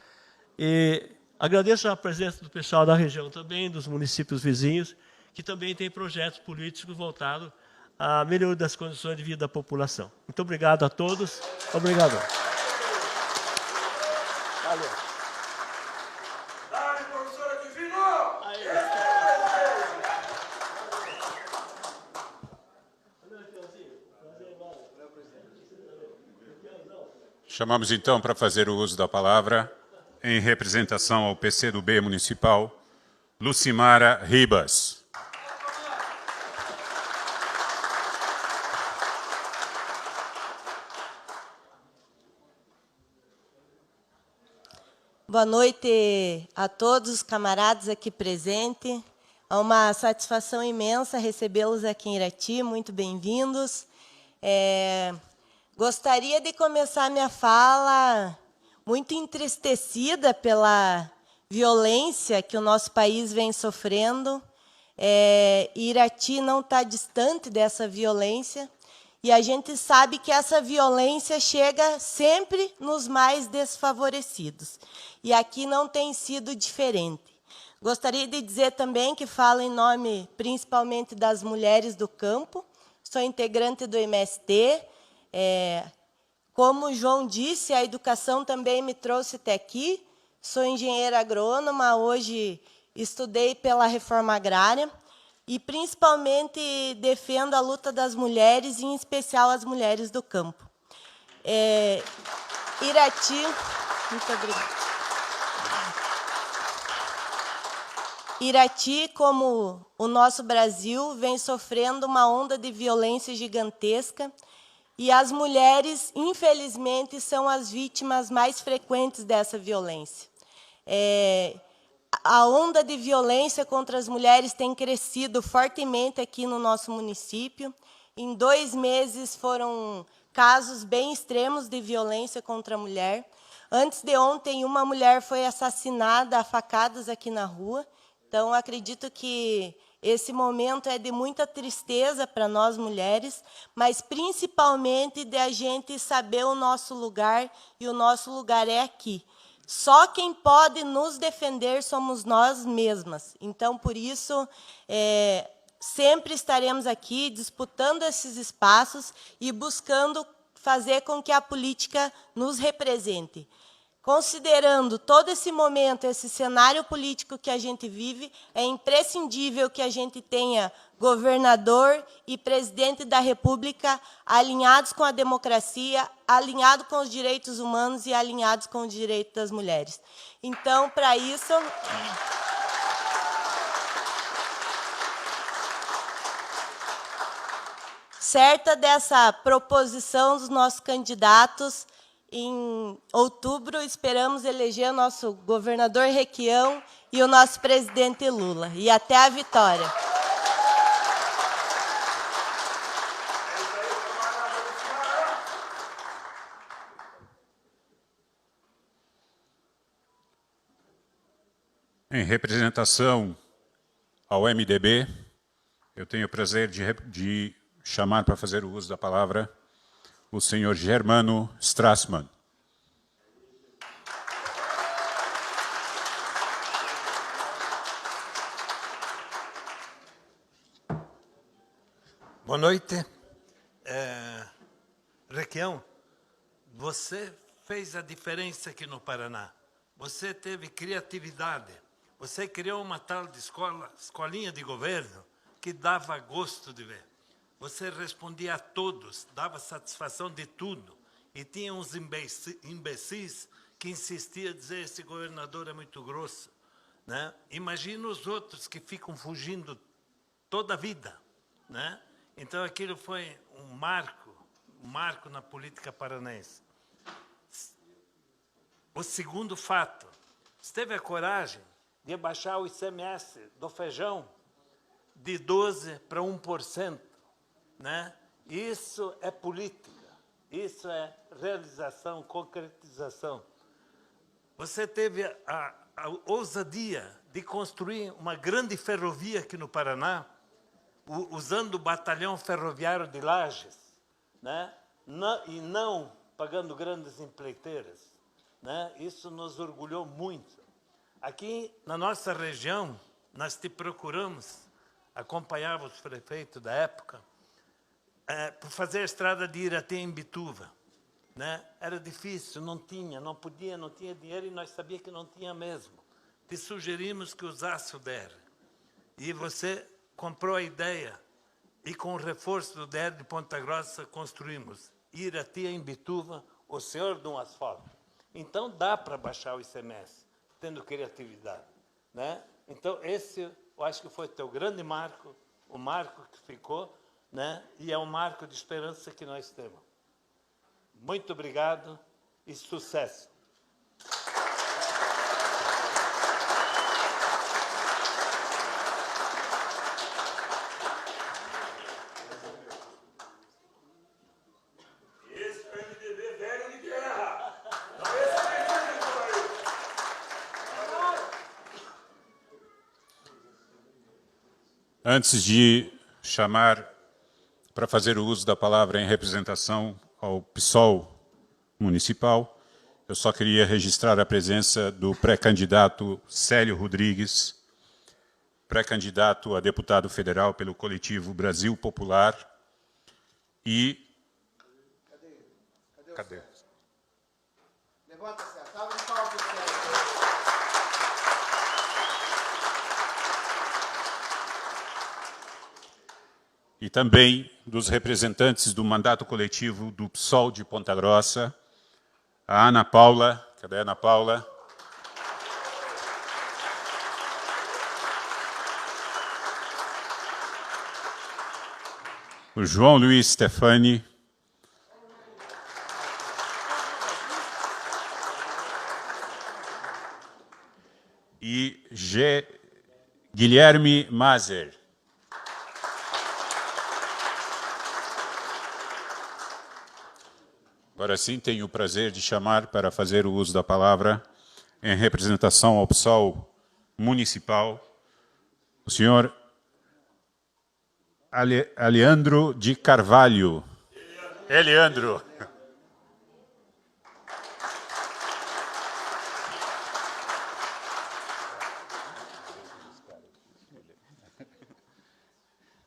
E agradeço a presença do pessoal da região também, dos municípios vizinhos, que também têm projetos políticos voltados à melhoria das condições de vida da população. Muito obrigado a todos. Obrigado. Valeu. Chamamos então para fazer o uso da palavra, em representação ao PCdoB municipal, Lucimara Ribas. Boa noite a todos os camaradas aqui presentes. É uma satisfação imensa recebê-los aqui em Irati. Muito bem-vindos. Gostaria de começar minha fala muito entristecida pela violência que o nosso país vem sofrendo. Irati não está distante dessa violência, e a gente sabe que essa violência chega sempre nos mais desfavorecidos. E aqui não tem sido diferente. Gostaria de dizer também que falo em nome principalmente das mulheres do campo. Sou integrante do MST. Como o João disse, a educação também me trouxe até aqui. Sou engenheira agrônoma, hoje estudei pela reforma agrária e principalmente defendo a luta das mulheres, e em especial as mulheres do campo. Irati, muito obrigada. Irati, como o nosso Brasil, vem sofrendo uma onda de violência gigantesca. E as mulheres, infelizmente, são as vítimas mais frequentes dessa violência. A onda de violência contra as mulheres tem crescido fortemente aqui no nosso município. Em 2 meses foram casos bem extremos de violência contra a mulher. Antes de ontem, uma mulher foi assassinada a facadas aqui na rua. Então, acredito que esse momento é de muita tristeza para nós mulheres, mas principalmente de a gente saber o nosso lugar, e o nosso lugar é aqui. Só quem pode nos defender somos nós mesmas. Então, por isso, sempre estaremos aqui disputando esses espaços e buscando fazer com que a política nos represente. Considerando todo esse momento, esse cenário político que a gente vive, é imprescindível que a gente tenha governador e presidente da República alinhados com a democracia, alinhados com os direitos humanos e alinhados com os direitos das mulheres. Então, para isso... Certa dessa proposição dos nossos candidatos, em outubro, esperamos eleger o nosso governador Requião e o nosso presidente Lula. E até a vitória. Em representação ao MDB, eu tenho o prazer de chamar para fazer o uso da palavra o senhor Germano Strassmann. Boa noite. Requião, você fez a diferença aqui no Paraná. Você teve criatividade. Você criou uma tal de escolinha de governo, que dava gosto de ver. Você respondia a todos, dava satisfação de tudo. E tinha uns imbecis que insistiam a dizer: esse governador é muito grosso, né? Imagina os outros que ficam fugindo toda a vida, né? Então, aquilo foi um marco na política paranaense. O segundo fato, você teve a coragem de abaixar o ICMS do feijão de 12% para 1%. Né? Isso é política, isso é realização, concretização. Você teve a ousadia de construir uma grande ferrovia aqui no Paraná, usando o batalhão ferroviário de Lages, né? E não pagando grandes empreiteiras, né? Isso nos orgulhou muito. Aqui na nossa região, nós te procuramos, acompanhava os prefeitos da época, para fazer a estrada de Irati em Bituva, né? Era difícil, não tinha dinheiro, e nós sabíamos que não tinha mesmo. Te sugerimos que usasse o DER. E você comprou a ideia, e com o reforço do DER de Ponta Grossa, construímos Irati em Bituva, o senhor de um asfalto. Então, dá para baixar o ICMS, tendo criatividade, né? Então, esse, eu acho que foi teu grande marco, o marco que ficou, né? E é um marco de esperança que nós temos. Muito obrigado e sucesso. Antes de chamar para fazer o uso da palavra em representação ao PSOL municipal, eu só queria registrar a presença do pré-candidato Célio Rodrigues, pré-candidato a deputado federal pelo coletivo Brasil Popular, e... Cadê? Levanta, Célio. Salve de palmas pro Célio. E também dos representantes do mandato coletivo do PSOL de Ponta Grossa, a Ana Paula. Cadê a Ana Paula? O João Luiz Stefani. E Guilherme Mazer. Agora sim, tenho o prazer de chamar para fazer o uso da palavra, em representação ao PSOL municipal, o senhor Aleandro de Carvalho. Eleandro.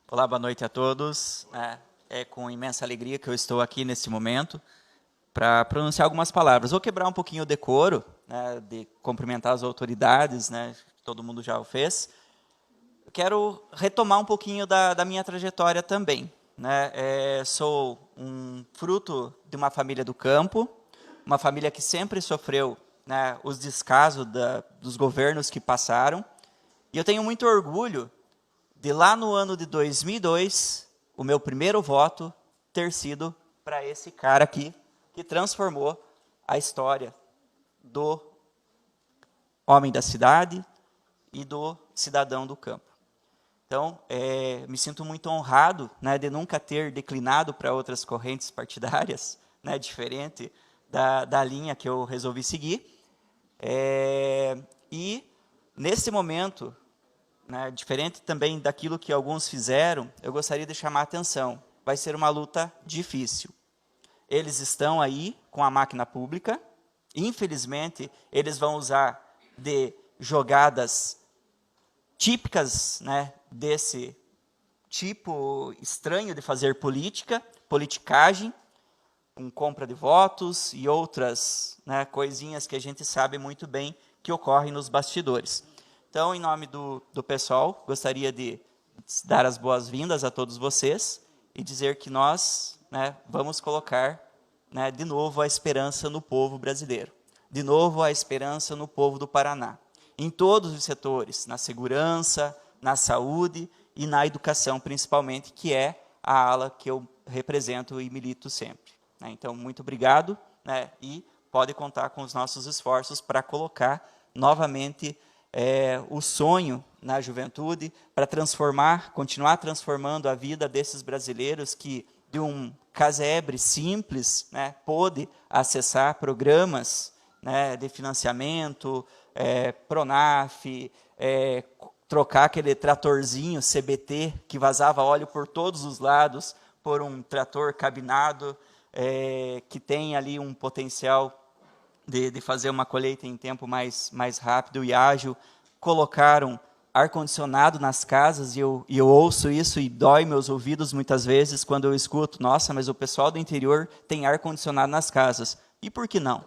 Olá, boa noite a todos. É com imensa alegria que eu estou aqui nesse momento para pronunciar algumas palavras. Vou quebrar um pouquinho o decoro, né, de cumprimentar as autoridades, né, todo mundo já o fez. Eu quero retomar um pouquinho da minha trajetória também, né. Sou um fruto de uma família do campo, uma família que sempre sofreu, né, os descasos dos governos que passaram, e eu tenho muito orgulho de lá no ano de 2002, o meu primeiro voto ter sido para esse cara aqui, que transformou a história do homem da cidade e do cidadão do campo. Então, me sinto muito honrado, né, de nunca ter declinado para outras correntes partidárias, né, diferente da linha que eu resolvi seguir. E, nesse momento, né, diferente também daquilo que alguns fizeram, eu gostaria de chamar a atenção. vai ser uma luta difícil. Eles estão aí com a máquina pública. Infelizmente, eles vão usar de jogadas típicas, né, desse tipo estranho de fazer política, politicagem, com compra de votos e outras, né, coisinhas que a gente sabe muito bem que ocorrem nos bastidores. Então, em nome do pessoal, gostaria de dar as boas-vindas a todos vocês e dizer que nós, né, vamos colocar, né, de novo a esperança no povo brasileiro, de novo a esperança no povo do Paraná, em todos os setores, na segurança, na saúde e na educação, principalmente, que é a ala que eu represento e milito sempre. Então, muito obrigado, né, e pode contar com os nossos esforços para colocar novamente o sonho na juventude, para continuar transformando a vida desses brasileiros que, de um casebre simples, né, pôde acessar programas, né, de financiamento, Pronaf, trocar aquele tratorzinho CBT que vazava óleo por todos os lados por um trator cabinado, que tem ali um potencial de fazer uma colheita em tempo mais rápido e ágil. Colocaram ar-condicionado nas casas, e eu ouço isso e dói meus ouvidos muitas vezes quando eu escuto: nossa, mas o pessoal do interior tem ar-condicionado nas casas. E por que não?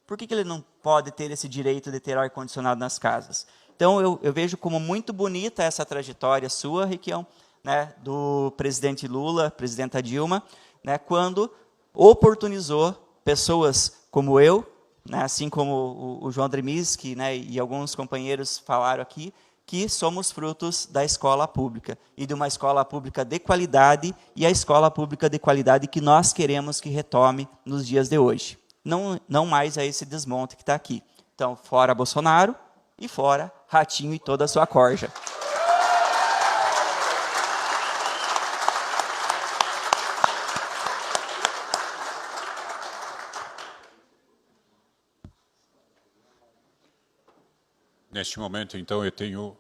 Por que ele não pode ter esse direito de ter ar-condicionado nas casas? Então, eu vejo como muito bonita essa trajetória sua, Requião, né, do presidente Lula, presidenta Dilma, né, quando oportunizou pessoas como eu, né, assim como o João Dremiski, né, e alguns companheiros falaram aqui, que somos frutos da escola pública, e de uma escola pública de qualidade, e a escola pública de qualidade que nós queremos que retome nos dias de hoje. Não mais a esse desmonte que está aqui. Então, fora Bolsonaro e fora Ratinho e toda a sua corja. Neste momento, então, eu tenho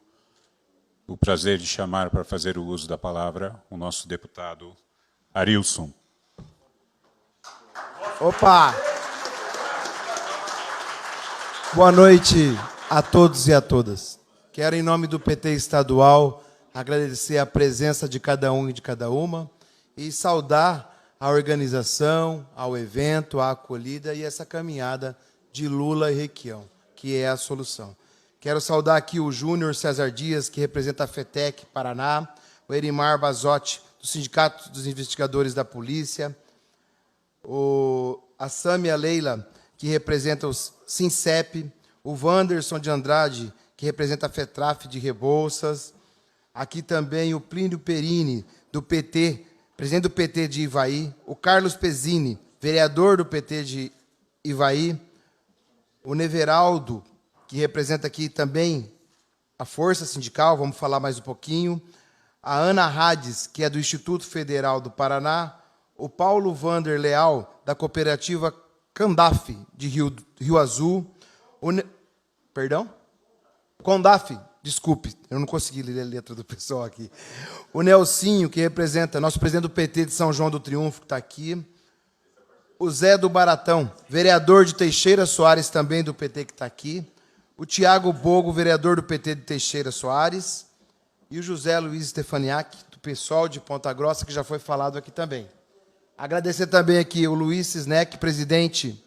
o prazer de chamar para fazer o uso da palavra o nosso deputado Arilson. Opa! Boa noite a todos e a todas. Quero, em nome do PT estadual, agradecer a presença de cada um e de cada uma e saudar a organização, ao evento, a acolhida e essa caminhada de Lula e Requião, que é a solução. Quero saudar aqui o Júnior César Dias, que representa a FETEC Paraná, o Erimar Bazotti, do Sindicato dos Investigadores da Polícia, a Sâmia Leila, que representa o SINCEP, o Wanderson de Andrade, que representa a FETRAF de Rebouças, aqui também o Plínio Perini, do PT, presidente do PT de Ivaí, o Carlos Pezzini, vereador do PT de Ivaí, o Neveraldo, que representa aqui também a Força Sindical, vamos falar mais um pouquinho, a Ana Hades, que é do Instituto Federal do Paraná, o Paulo Vander Leal, da cooperativa Candaf, de Rio Azul, perdão? Condaf, desculpe, eu não consegui ler a letra do pessoal aqui. O Nelsinho, que representa nosso presidente do PT de São João do Triunfo, que está aqui. O Zé do Baratão, vereador de Teixeira Soares, também do PT, que está aqui. O Tiago Bogo, vereador do PT de Teixeira Soares. E o José Luiz Stefaniak, do PSOL de Ponta Grossa, que já foi falado aqui também. Agradecer também aqui o Luiz Cisnec, presidente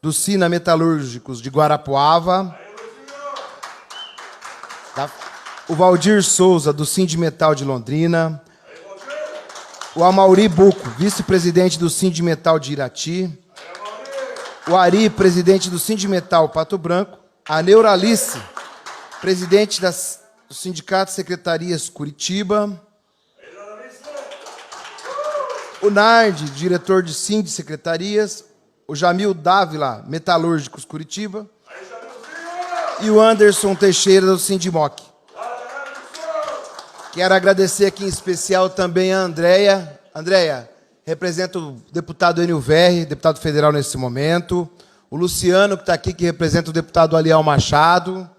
do Sina Metalúrgicos de Guarapuava. O Valdir Souza, do Sindimetal de Londrina. O Amauri Buco, vice-presidente do Sindimetal de Irati. O Ari, presidente do Sindimetal Pato Branco. A Neuralice, presidente do Sindicato Secretarias Curitiba. O Nardi, diretor de Secretarias. O Jamil Dávila, Metalúrgicos Curitiba. E o Anderson Teixeira, do Sindimoc. Quero agradecer aqui em especial também a Andréia. Andréia, representa o deputado Enio Verri, deputado federal nesse momento. O Luciano, que está aqui, que representa o deputado Aliel Machado.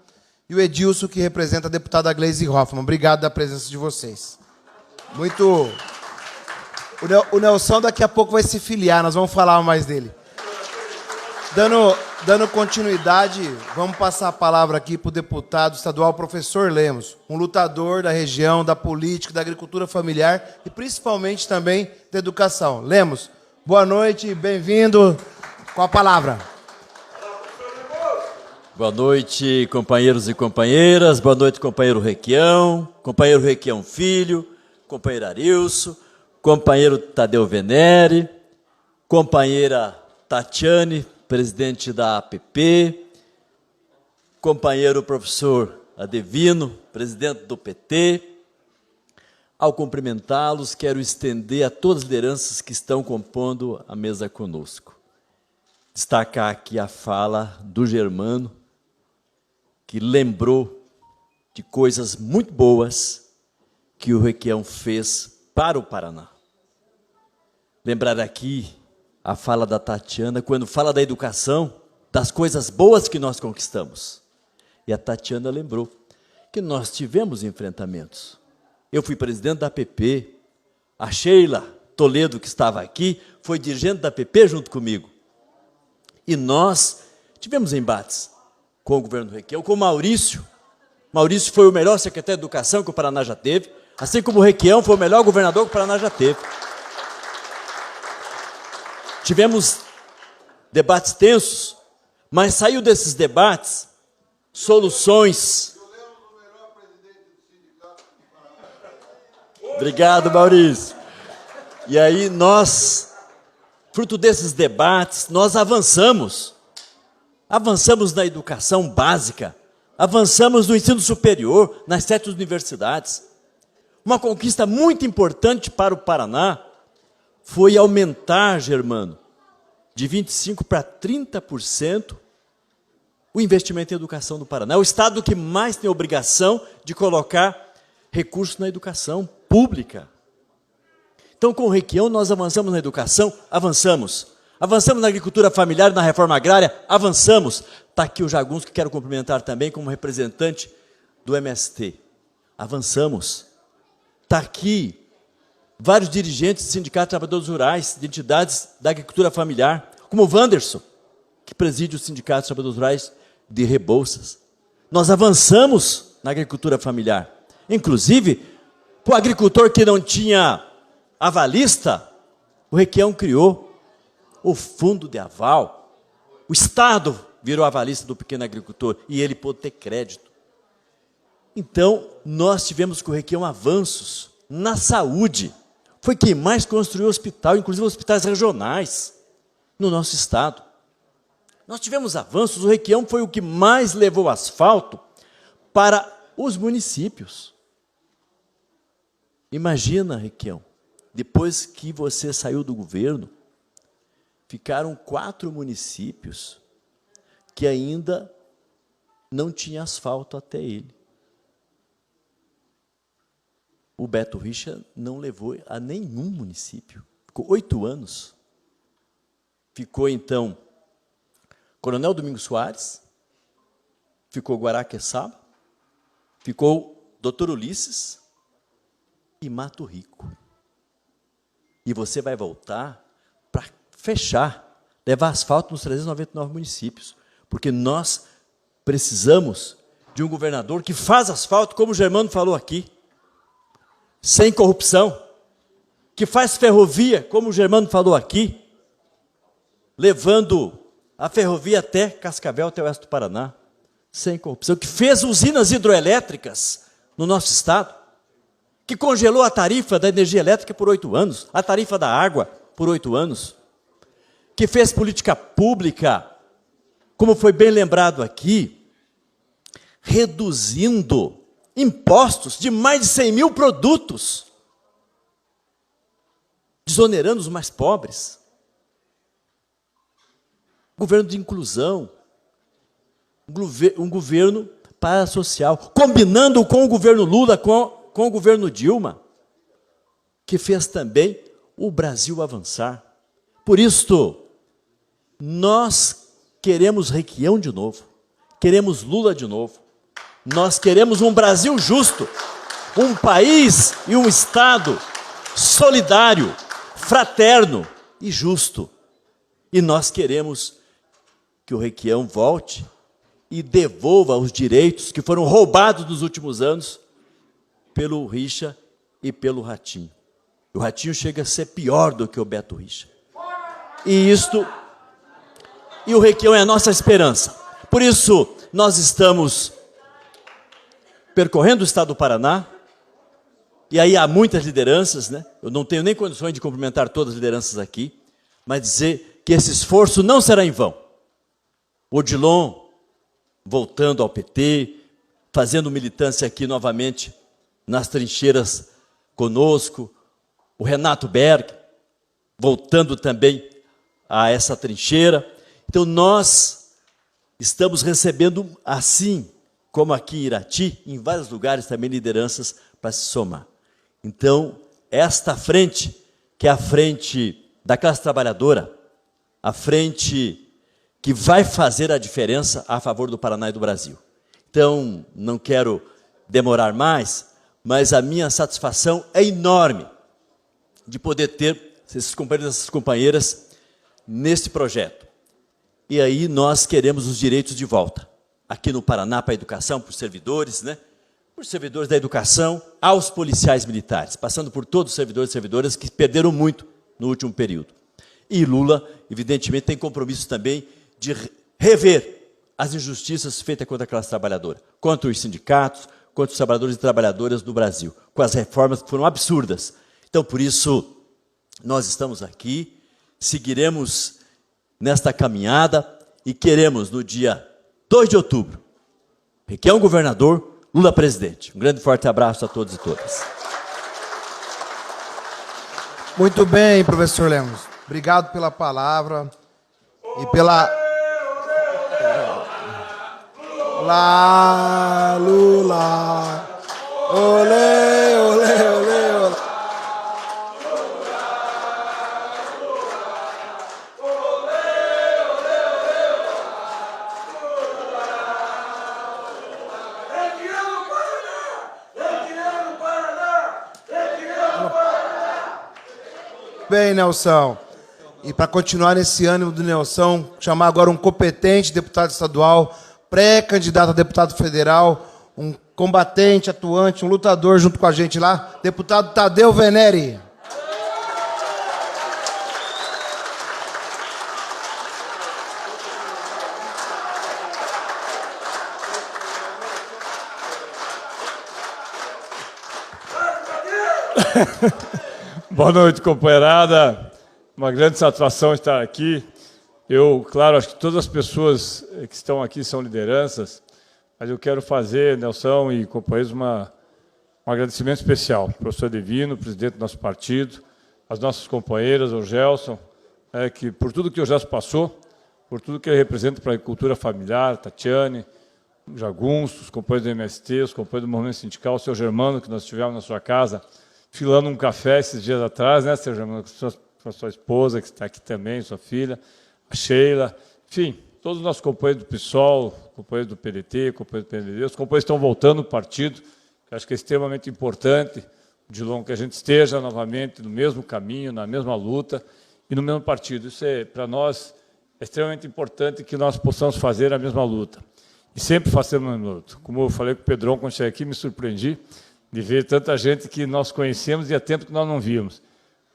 E o Edilson, que representa a deputada Gleisi Hoffmann. Obrigado da presença de vocês. O Nelson daqui a pouco vai se filiar, nós vamos falar mais dele. Dando continuidade, vamos passar a palavra aqui para o deputado estadual professor Lemos, um lutador da região, da política, da agricultura familiar e principalmente também da educação. Lemos, boa noite, bem-vindo com a palavra. Boa noite, companheiros e companheiras, boa noite, companheiro Requião Filho, companheiro Arilson, companheiro Tadeu Venere, companheira Tatiane, presidente da APP, companheiro professor Adevino, presidente do PT. Ao cumprimentá-los, quero estender a todas as lideranças que estão compondo a mesa conosco. Destacar aqui a fala do Germano, que lembrou de coisas muito boas que o Requião fez para o Paraná. Lembrar aqui a fala da Tatiana, quando fala da educação, das coisas boas que nós conquistamos. E a Tatiana lembrou que nós tivemos enfrentamentos. Eu fui presidente da APP, a Sheila Toledo, que estava aqui, foi dirigente da APP junto comigo. E nós tivemos embates com o governo do Requião, com o Maurício. Maurício foi o melhor secretário de Educação que o Paraná já teve, assim como o Requião foi o melhor governador que o Paraná já teve. Tivemos debates tensos, mas saiu desses debates soluções. Obrigado, Maurício. E aí nós, fruto desses debates, nós avançamos. Avançamos na educação básica, avançamos no ensino superior, nas 7 universidades. Uma conquista muito importante para o Paraná foi aumentar, Germano, de 25% para 30% o investimento em educação do Paraná. É o estado que mais tem obrigação de colocar recursos na educação pública. Então, com o Requião, nós avançamos na educação, avançamos. Avançamos na agricultura familiar, na reforma agrária, avançamos. Está aqui o Jagunço, que quero cumprimentar também como representante do MST. Avançamos. Está aqui vários dirigentes do Sindicato de Trabalhadores Rurais, de entidades da agricultura familiar, como o Wanderson, que preside o Sindicato de Trabalhadores Rurais de Rebouças. Nós avançamos na agricultura familiar. Inclusive, para o agricultor que não tinha avalista, o Requião criou o fundo de aval. O Estado virou avalista do pequeno agricultor e ele pôde ter crédito. Então, nós tivemos com o Requião avanços na saúde. Foi quem mais construiu hospital, inclusive hospitais regionais, no nosso estado. Nós tivemos avanços, o Requião foi o que mais levou asfalto para os municípios. Imagina, Requião, depois que você saiu do governo, ficaram 4 municípios que ainda não tinham asfalto até ele. O Beto Richa não levou a nenhum município. Ficou 8 anos. Ficou, então, Coronel Domingos Soares, ficou Guaraqueçaba, ficou Dr. Ulisses e Mato Rico. E você vai voltar para fechar, levar asfalto nos 399 municípios, porque nós precisamos de um governador que faz asfalto, como o Germano falou aqui, sem corrupção, que faz ferrovia, como o Germano falou aqui, levando a ferrovia até Cascavel, até o oeste do Paraná, sem corrupção, que fez usinas hidroelétricas no nosso estado, que congelou a tarifa da energia elétrica por 8 anos, a tarifa da água por 8 anos, que fez política pública, como foi bem lembrado aqui, reduzindo impostos de mais de 100 mil produtos, desonerando os mais pobres. Governo de inclusão, um governo parasocial, combinando com o governo Lula, com o governo Dilma, que fez também o Brasil avançar. Por isso, nós queremos Requião de novo, queremos Lula de novo, nós queremos um Brasil justo, um país e um Estado solidário, fraterno e justo. E nós queremos que o Requião volte e devolva os direitos que foram roubados nos últimos anos pelo Richa e pelo Ratinho. O Ratinho chega a ser pior do que o Beto Richa. E o Requião é a nossa esperança. Por isso, nós estamos percorrendo o estado do Paraná, e aí há muitas lideranças, né? Eu não tenho nem condições de cumprimentar todas as lideranças aqui, mas dizer que esse esforço não será em vão. O Odilon, voltando ao PT, fazendo militância aqui novamente nas trincheiras conosco, o Renato Berg, voltando também a essa trincheira. Então nós estamos recebendo, assim como aqui em Irati, em vários lugares também lideranças para se somar. Então, esta frente, que é a frente da classe trabalhadora, a frente que vai fazer a diferença a favor do Paraná e do Brasil. Então, não quero demorar mais, mas a minha satisfação é enorme de poder ter esses companheiros e essas companheiras nesse projeto. E aí nós queremos os direitos de volta. Aqui no Paraná, para a educação, para os servidores, né? Por servidores da educação, aos policiais militares, passando por todos os servidores e servidoras que perderam muito no último período. E Lula, evidentemente, tem compromisso também de rever as injustiças feitas contra a classe trabalhadora, contra os sindicatos, contra os trabalhadores e trabalhadoras do Brasil, com as reformas que foram absurdas. Então, por isso, nós estamos aqui, seguiremos nesta caminhada e queremos, no dia 2 de outubro, Requião governador, Lula presidente. Um grande e forte abraço a todos e todas. Muito bem, professor Lemos. Obrigado pela palavra e pela... Lá, Lula, olê, olê, olê, olê. Bem, Nelson. E para continuar nesse ânimo do Nelson, chamar agora um competente deputado estadual, pré-candidato a deputado federal, um combatente, atuante, um lutador junto com a gente lá, deputado Tadeu Venere. Boa noite, companheirada. Uma grande satisfação estar aqui. Eu, claro, acho que todas as pessoas que estão aqui são lideranças, mas eu quero fazer, Nelson e companheiros, um agradecimento especial ao professor Divino, presidente do nosso partido, às nossas companheiras, ao Gelson, que por tudo que o Gelson passou, por tudo que ele representa para a agricultura familiar, Tatiane, Jagunço, os companheiros do MST, os companheiros do Movimento Sindical, o seu Germano, que nós tivemos na sua casa, filando um café esses dias atrás, né, seu Germano, com a sua esposa, que está aqui também, sua filha, a Sheila, enfim, todos os nossos companheiros do PSOL, companheiros do PDT, companheiros do PMDB, os companheiros estão voltando do partido, que acho que é extremamente importante, Dilon, que a gente esteja novamente no mesmo caminho, na mesma luta e no mesmo partido. Isso é, para nós, é extremamente importante que nós possamos fazer a mesma luta. E sempre fazemos a mesma luta. Como eu falei com o Pedrão, quando cheguei aqui, me surpreendi de ver tanta gente que nós conhecemos e há tempo que nós não víamos.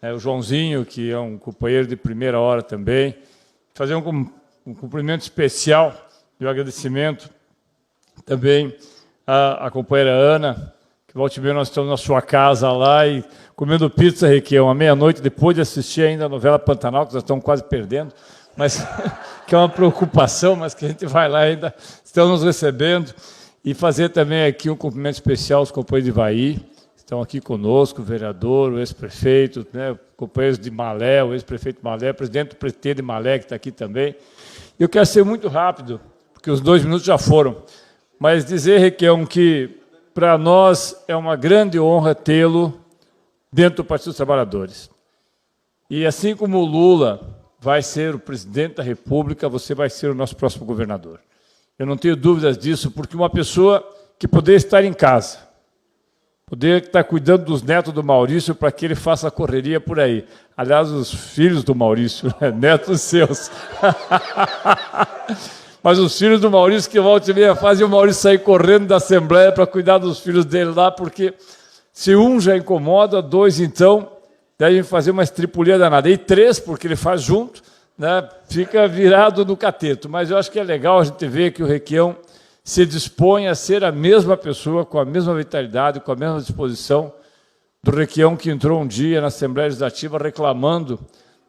O Joãozinho, que é um companheiro de primeira hora também. Fazer um cumprimento especial e um agradecimento também à companheira Ana, que volta e meia nós estamos na sua casa lá e comendo pizza, Requião, à meia-noite, depois de assistir ainda a novela Pantanal, que nós estamos quase perdendo, mas que é uma preocupação, mas que a gente vai lá ainda, estão nos recebendo. E fazer também aqui um cumprimento especial aos companheiros de Ivaí, que estão aqui conosco, o vereador, o ex-prefeito, né, companheiros de Malé, o ex-prefeito de Malé, o presidente do PT de Malé, que está aqui também. Eu quero ser muito rápido, porque os 2 minutos já foram, mas dizer, Requião, que para nós é uma grande honra tê-lo dentro do Partido dos Trabalhadores. E assim como o Lula vai ser o presidente da República, você vai ser o nosso próximo governador. Eu não tenho dúvidas disso, porque uma pessoa que poderia estar em casa, poder estar cuidando dos netos do Maurício para que ele faça a correria por aí. Aliás, os filhos do Maurício, né? Netos seus. Mas os filhos do Maurício que volta e meia fazem o Maurício sair correndo da Assembleia para cuidar dos filhos dele lá, porque se um já incomoda, dois então, devem fazer uma estripulia danada. E três, porque ele faz junto, né? Fica virado no cateto. Mas eu acho que é legal a gente ver que o Requião se dispõe a ser a mesma pessoa, com a mesma vitalidade, com a mesma disposição do Requião que entrou um dia na Assembleia Legislativa reclamando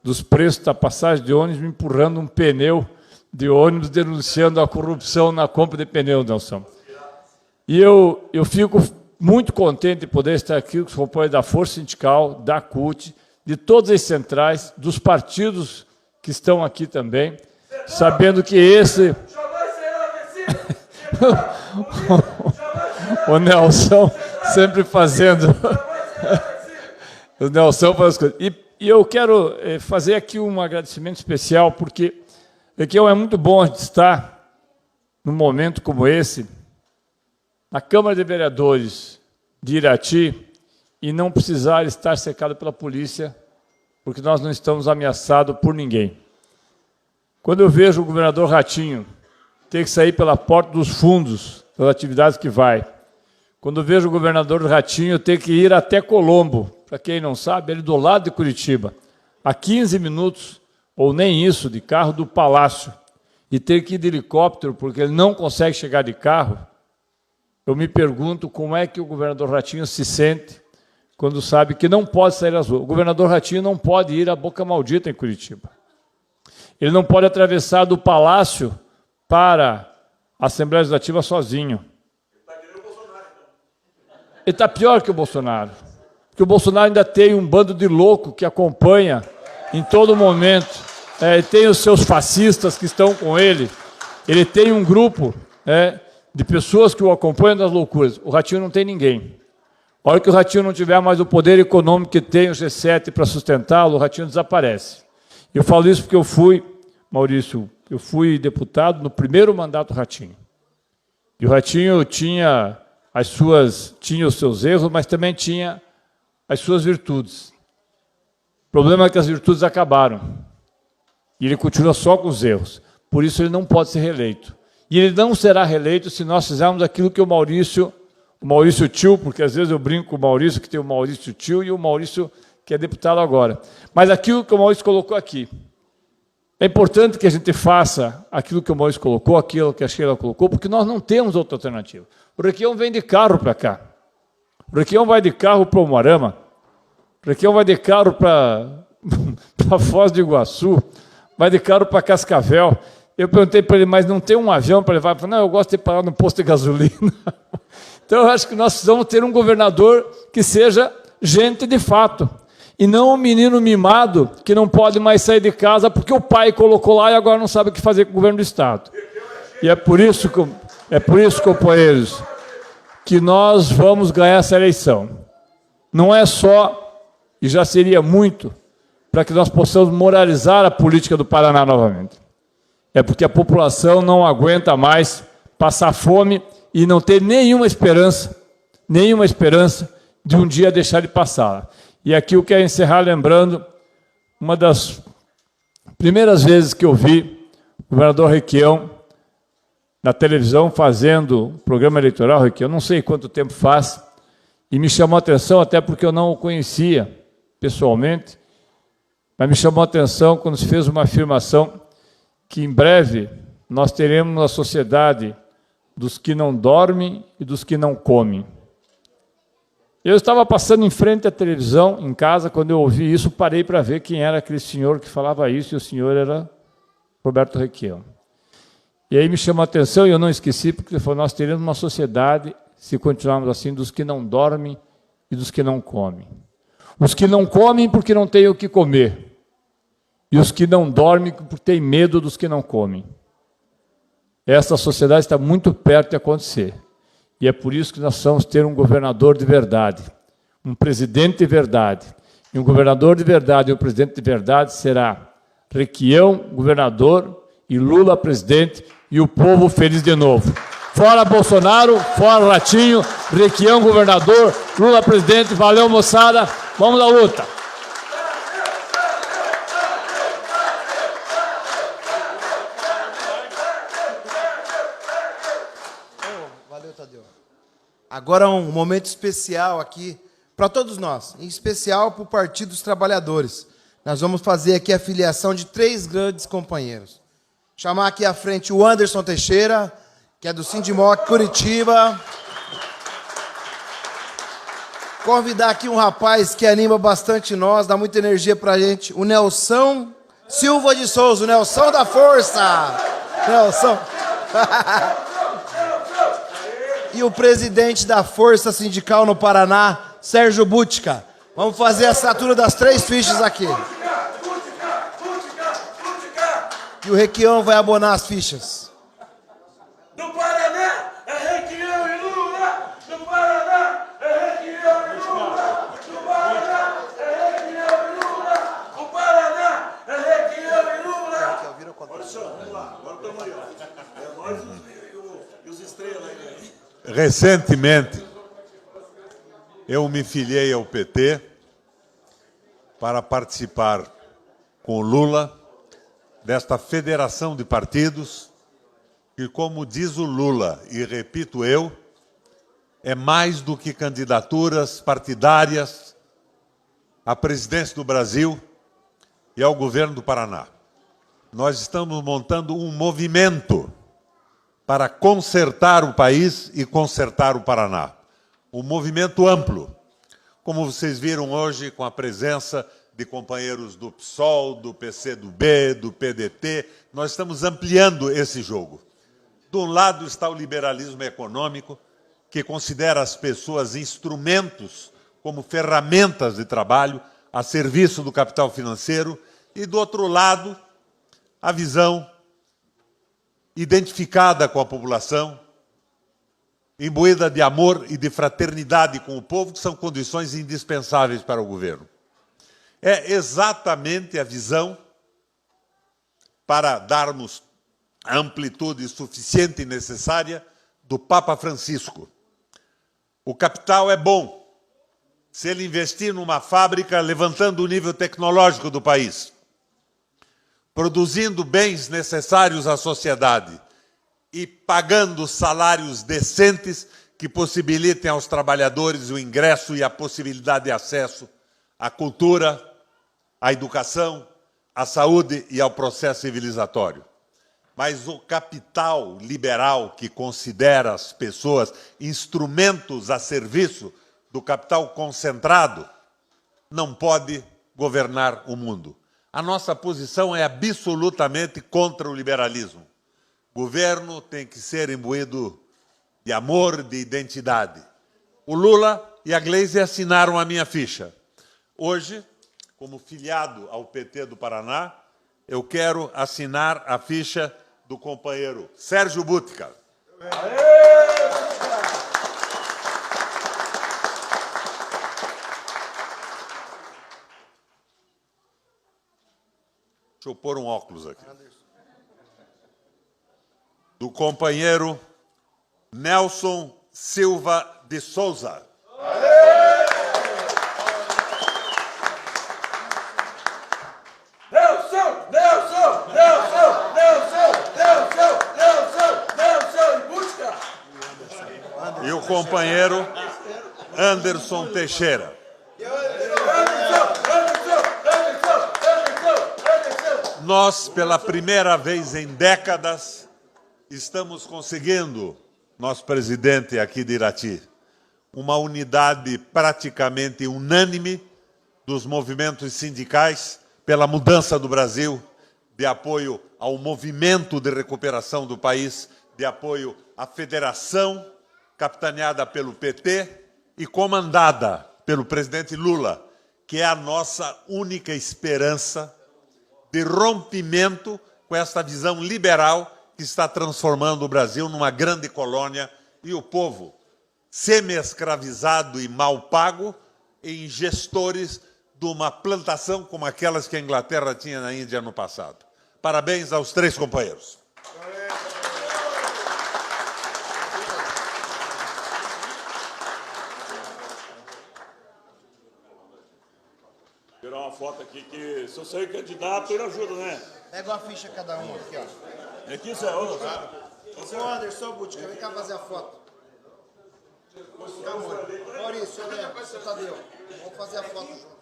dos preços da passagem de ônibus, me empurrando um pneu de ônibus, denunciando a corrupção na compra de pneus, Nelson. E eu fico muito contente de poder estar aqui com os companheiros da Força Sindical, da CUT, de todas as centrais, dos partidos que estão aqui também, sabendo que esse... O Nelson sempre fazendo... O Nelson faz as coisas. E eu quero fazer aqui um agradecimento especial, porque aqui é muito bom a gente estar num momento como esse, na Câmara de Vereadores de Irati, e não precisar estar cercado pela polícia, porque nós não estamos ameaçados por ninguém. Quando eu vejo o governador Ratinho ter que sair pela porta dos fundos das atividades que vai, quando eu vejo o governador Ratinho ter que ir até Colombo, para quem não sabe, ele do lado de Curitiba, a 15 minutos, ou nem isso, de carro do Palácio, e ter que ir de helicóptero, porque ele não consegue chegar de carro, eu me pergunto como é que o governador Ratinho se sente quando sabe que não pode sair às ruas. O governador Ratinho não pode ir à Boca Maldita, em Curitiba. Ele não pode atravessar do Palácio para a Assembleia Legislativa sozinho. Ele está pior que o Bolsonaro. Porque o Bolsonaro ainda tem um bando de louco que acompanha em todo momento. Ele tem os seus fascistas que estão com ele. Ele tem um grupo de pessoas que o acompanham das loucuras. O Ratinho não tem ninguém. A hora que o Ratinho não tiver mais o poder econômico que tem o G7 para sustentá-lo, o Ratinho desaparece. Eu falo isso porque eu fui, Maurício, eu fui deputado no primeiro mandato do Ratinho. E o Ratinho tinha os seus erros, mas também tinha as suas virtudes. O problema é que as virtudes acabaram. E ele continua só com os erros. Por isso ele não pode ser reeleito. E ele não será reeleito se nós fizermos aquilo que o Maurício Tio, porque às vezes eu brinco com o Maurício, que tem o Maurício Tio e o Maurício que é deputado agora. Mas aquilo que o Maurício colocou aqui. É importante que a gente faça aquilo que o Maurício colocou, aquilo que a Sheila colocou, porque nós não temos outra alternativa. O Requião vem de carro para cá. O Requião vai de carro para o Moarama. O Requião vai de carro para Foz do Iguaçu. Vai de carro para Cascavel. Eu perguntei para ele, mas não tem um avião para levar? Ele falou, não, eu gosto de parar no posto de gasolina. Então, eu acho que nós precisamos ter um governador que seja gente de fato. E não um menino mimado que não pode mais sair de casa porque o pai colocou lá e agora não sabe o que fazer com o governo do Estado. E é por isso, companheiros, que nós vamos ganhar essa eleição. Não é só, e já seria muito, para que nós possamos moralizar a política do Paraná novamente. É porque a população não aguenta mais passar fome e não ter nenhuma esperança de um dia deixar de passar. E aqui eu quero encerrar lembrando uma das primeiras vezes que eu vi o governador Requião na televisão fazendo o programa eleitoral, Requião, não sei quanto tempo faz, e me chamou a atenção até porque eu não o conhecia pessoalmente, mas me chamou a atenção quando se fez uma afirmação que em breve nós teremos uma sociedade dos que não dormem e dos que não comem. Eu estava passando em frente à televisão, em casa, quando eu ouvi isso, parei para ver quem era aquele senhor que falava isso, e o senhor era Roberto Requião. E aí me chamou a atenção, e eu não esqueci, porque ele falou, nós teremos uma sociedade, se continuarmos assim, dos que não dormem e dos que não comem. Os que não comem porque não têm o que comer, e os que não dormem porque têm medo dos que não comem. Essa sociedade está muito perto de acontecer. E é por isso que nós vamos ter um governador de verdade, um presidente de verdade. E um governador de verdade e um presidente de verdade será Requião, governador, e Lula, presidente, e o povo feliz de novo. Fora Bolsonaro, fora Ratinho, Requião governador, Lula presidente. Valeu, moçada. Vamos à luta. Valeu, Tadeu. Agora um momento especial aqui para todos nós, em especial para o Partido dos Trabalhadores. Nós vamos fazer aqui a filiação de 3 grandes companheiros. Chamar aqui à frente o Anderson Teixeira, que é do Sindimoc Curitiba. Convidar aqui um rapaz que anima bastante nós, dá muita energia pra gente, o Nelson Silva de Souza, o Nelson da Força. Nelson. E o presidente da Força Sindical no Paraná, Sérgio Butica. Vamos fazer a assinatura das 3 fichas aqui. E o Requião vai abonar as fichas. No Paraná é Requião e Lula! No Paraná é Requião e Lula! No Paraná é Requião e Lula! No Paraná é Requião e Lula! Olha só, vamos lá, agora estamos aí, ó. É nós e os estrelas aí. Recentemente, eu me filiei ao PT para participar com o Lula desta federação de partidos que, como diz o Lula, e repito eu, é mais do que candidaturas partidárias à presidência do Brasil e ao governo do Paraná. Nós estamos montando um movimento para consertar o país e consertar o Paraná. Um movimento amplo, como vocês viram hoje com a presença de companheiros do PSOL, do PCdoB, do PDT, nós estamos ampliando esse jogo. De um lado está o liberalismo econômico, que considera as pessoas instrumentos como ferramentas de trabalho a serviço do capital financeiro, e do outro lado, a visão identificada com a população, imbuída de amor e de fraternidade com o povo, que são condições indispensáveis para o governo. É exatamente a visão para darmos a amplitude suficiente e necessária do Papa Francisco. O capital é bom se ele investir numa fábrica levantando o nível tecnológico do país, produzindo bens necessários à sociedade e pagando salários decentes que possibilitem aos trabalhadores o ingresso e a possibilidade de acesso à cultura, à educação, à saúde e ao processo civilizatório. Mas o capital liberal, que considera as pessoas instrumentos a serviço do capital concentrado, não pode governar o mundo. A nossa posição é absolutamente contra o liberalismo. O governo tem que ser imbuído de amor, de identidade. O Lula e a Gleisi assinaram a minha ficha. Hoje, como filiado ao PT do Paraná, eu quero assinar a ficha do companheiro Sérgio Butica. Deixa eu pôr um óculos aqui. Do companheiro Nelson Silva de Souza. E o companheiro Anderson Teixeira. Nós, pela primeira vez em décadas, estamos conseguindo, nosso presidente aqui de Irati, uma unidade praticamente unânime dos movimentos sindicais pela mudança do Brasil, de apoio ao movimento de recuperação do país, de apoio à federação, capitaneada pelo PT e comandada pelo presidente Lula, que é a nossa única esperança de rompimento com essa visão liberal que está transformando o Brasil numa grande colônia e o povo semi-escravizado e mal pago em gestores de uma plantação como aquelas que a Inglaterra tinha na Índia no passado. Parabéns aos 3 companheiros. tirar uma foto aqui que se eu sair candidato, ele ajuda, né? Pega uma ficha cada um aqui, ó. É aqui, Zé. Ô, Anderson, Butica, vem cá fazer a foto. Calma, Maurício, Léo, Tadeu. Vamos fazer a foto junto.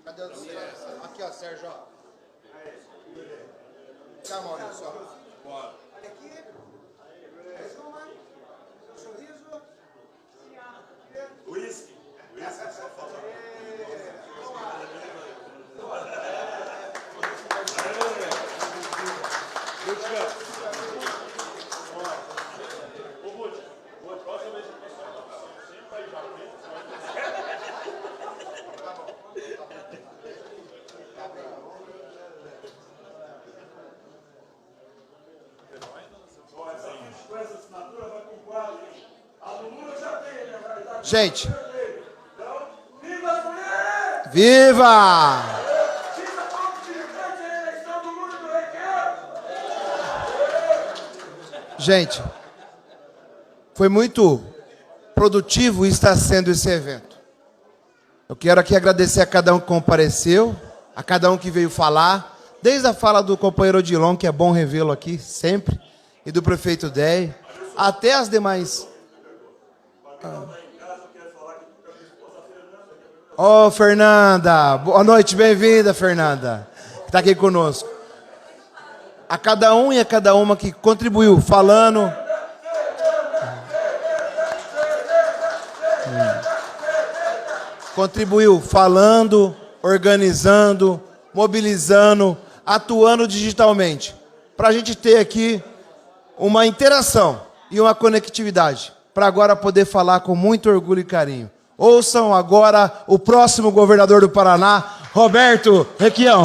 Cadê o Sérgio? Aqui, ó, Sérgio, ó. Cá, Maurício, ó. Bora. Aqui. Sorriso. Whisky. Whisky, só falta. Gente, viva! Gente, foi muito produtivo e está sendo esse evento. Eu quero aqui agradecer a cada um que compareceu, a cada um que veio falar, desde a fala do companheiro Odilon, que é bom revê-lo aqui sempre, e do prefeito Dey, até as demais. Ô, Fernanda, boa noite, bem-vinda, Fernanda, que está aqui conosco. A cada um e a cada uma que contribuiu, falando. Contribuiu falando, organizando, mobilizando, atuando digitalmente, para a gente ter aqui uma interação e uma conectividade, para agora poder falar com muito orgulho e carinho. Ouçam agora o próximo governador do Paraná, Roberto Requião.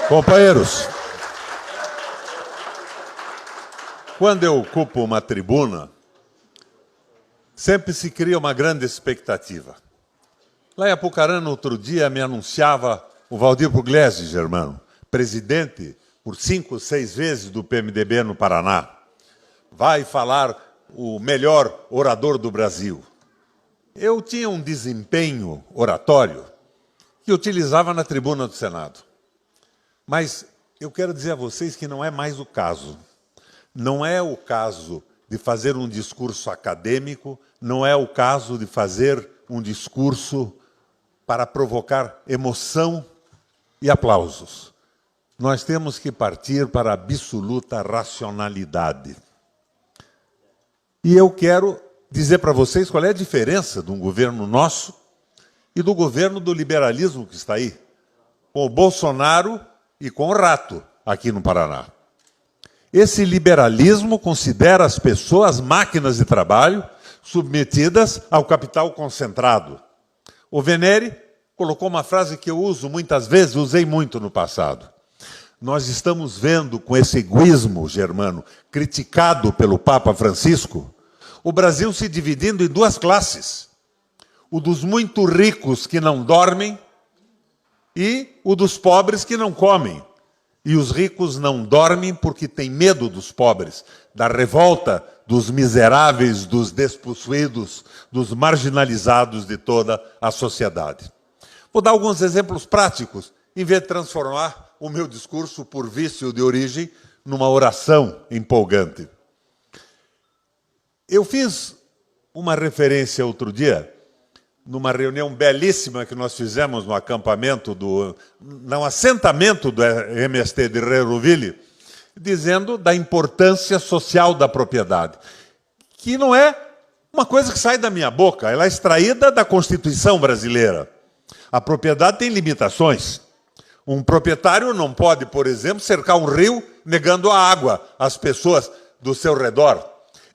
Companheiros, quando eu ocupo uma tribuna, sempre se cria uma grande expectativa. Lá em Apucarana, outro dia, me anunciava o Valdir Pugliese, Germano, presidente por 5 ou 6 vezes do PMDB no Paraná. Vai falar o melhor orador do Brasil. Eu tinha um desempenho oratório que utilizava na tribuna do Senado. Mas eu quero dizer a vocês que não é mais o caso. Não é o caso de fazer um discurso acadêmico, não é o caso de fazer um discurso para provocar emoção e aplausos. Nós temos que partir para a absoluta racionalidade. E eu quero dizer para vocês qual é a diferença de um governo nosso e do governo do liberalismo que está aí, com o Bolsonaro e com o Rato aqui no Paraná. Esse liberalismo considera as pessoas máquinas de trabalho submetidas ao capital concentrado. O Venere colocou uma frase que eu uso muitas vezes, usei muito no passado. Nós estamos vendo com esse egoísmo, Germano, criticado pelo Papa Francisco, o Brasil se dividindo em 2 classes. O dos muito ricos que não dormem e o dos pobres que não comem. E os ricos não dormem porque têm medo dos pobres, da revolta dos miseráveis, dos despossuídos, dos marginalizados de toda a sociedade. Vou dar alguns exemplos práticos, em vez de transformar o meu discurso, por vício de origem, numa oração empolgante. Eu fiz uma referência outro dia, numa reunião belíssima que nós fizemos no acampamento, no assentamento do MST de Reroville, dizendo da importância social da propriedade, que não é uma coisa que sai da minha boca, ela é extraída da Constituição brasileira. A propriedade tem limitações. Um proprietário não pode, por exemplo, cercar um rio negando a água às pessoas do seu redor.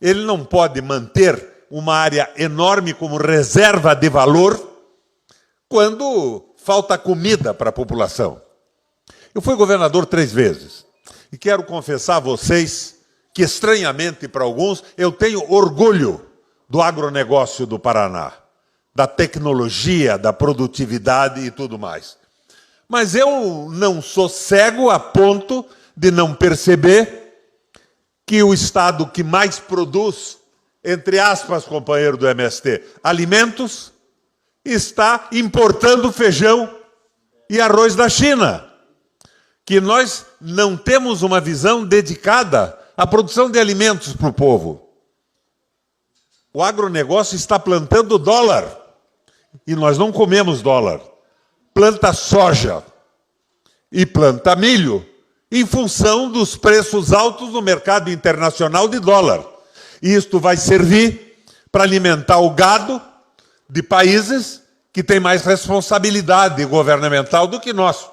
Ele não pode manter uma área enorme como reserva de valor quando falta comida para a população. Eu fui governador 3 vezes e quero confessar a vocês que, estranhamente para alguns, eu tenho orgulho do agronegócio do Paraná, da tecnologia, da produtividade e tudo mais. Mas eu não sou cego a ponto de não perceber que o estado que mais produz, entre aspas, companheiro do MST, alimentos, está importando feijão e arroz da China. Que nós não temos uma visão dedicada à produção de alimentos para o povo. O agronegócio está plantando dólar. E nós não comemos dólar. Planta soja e planta milho em função dos preços altos no mercado internacional de dólar. E isto vai servir para alimentar o gado de países que têm mais responsabilidade governamental do que nós.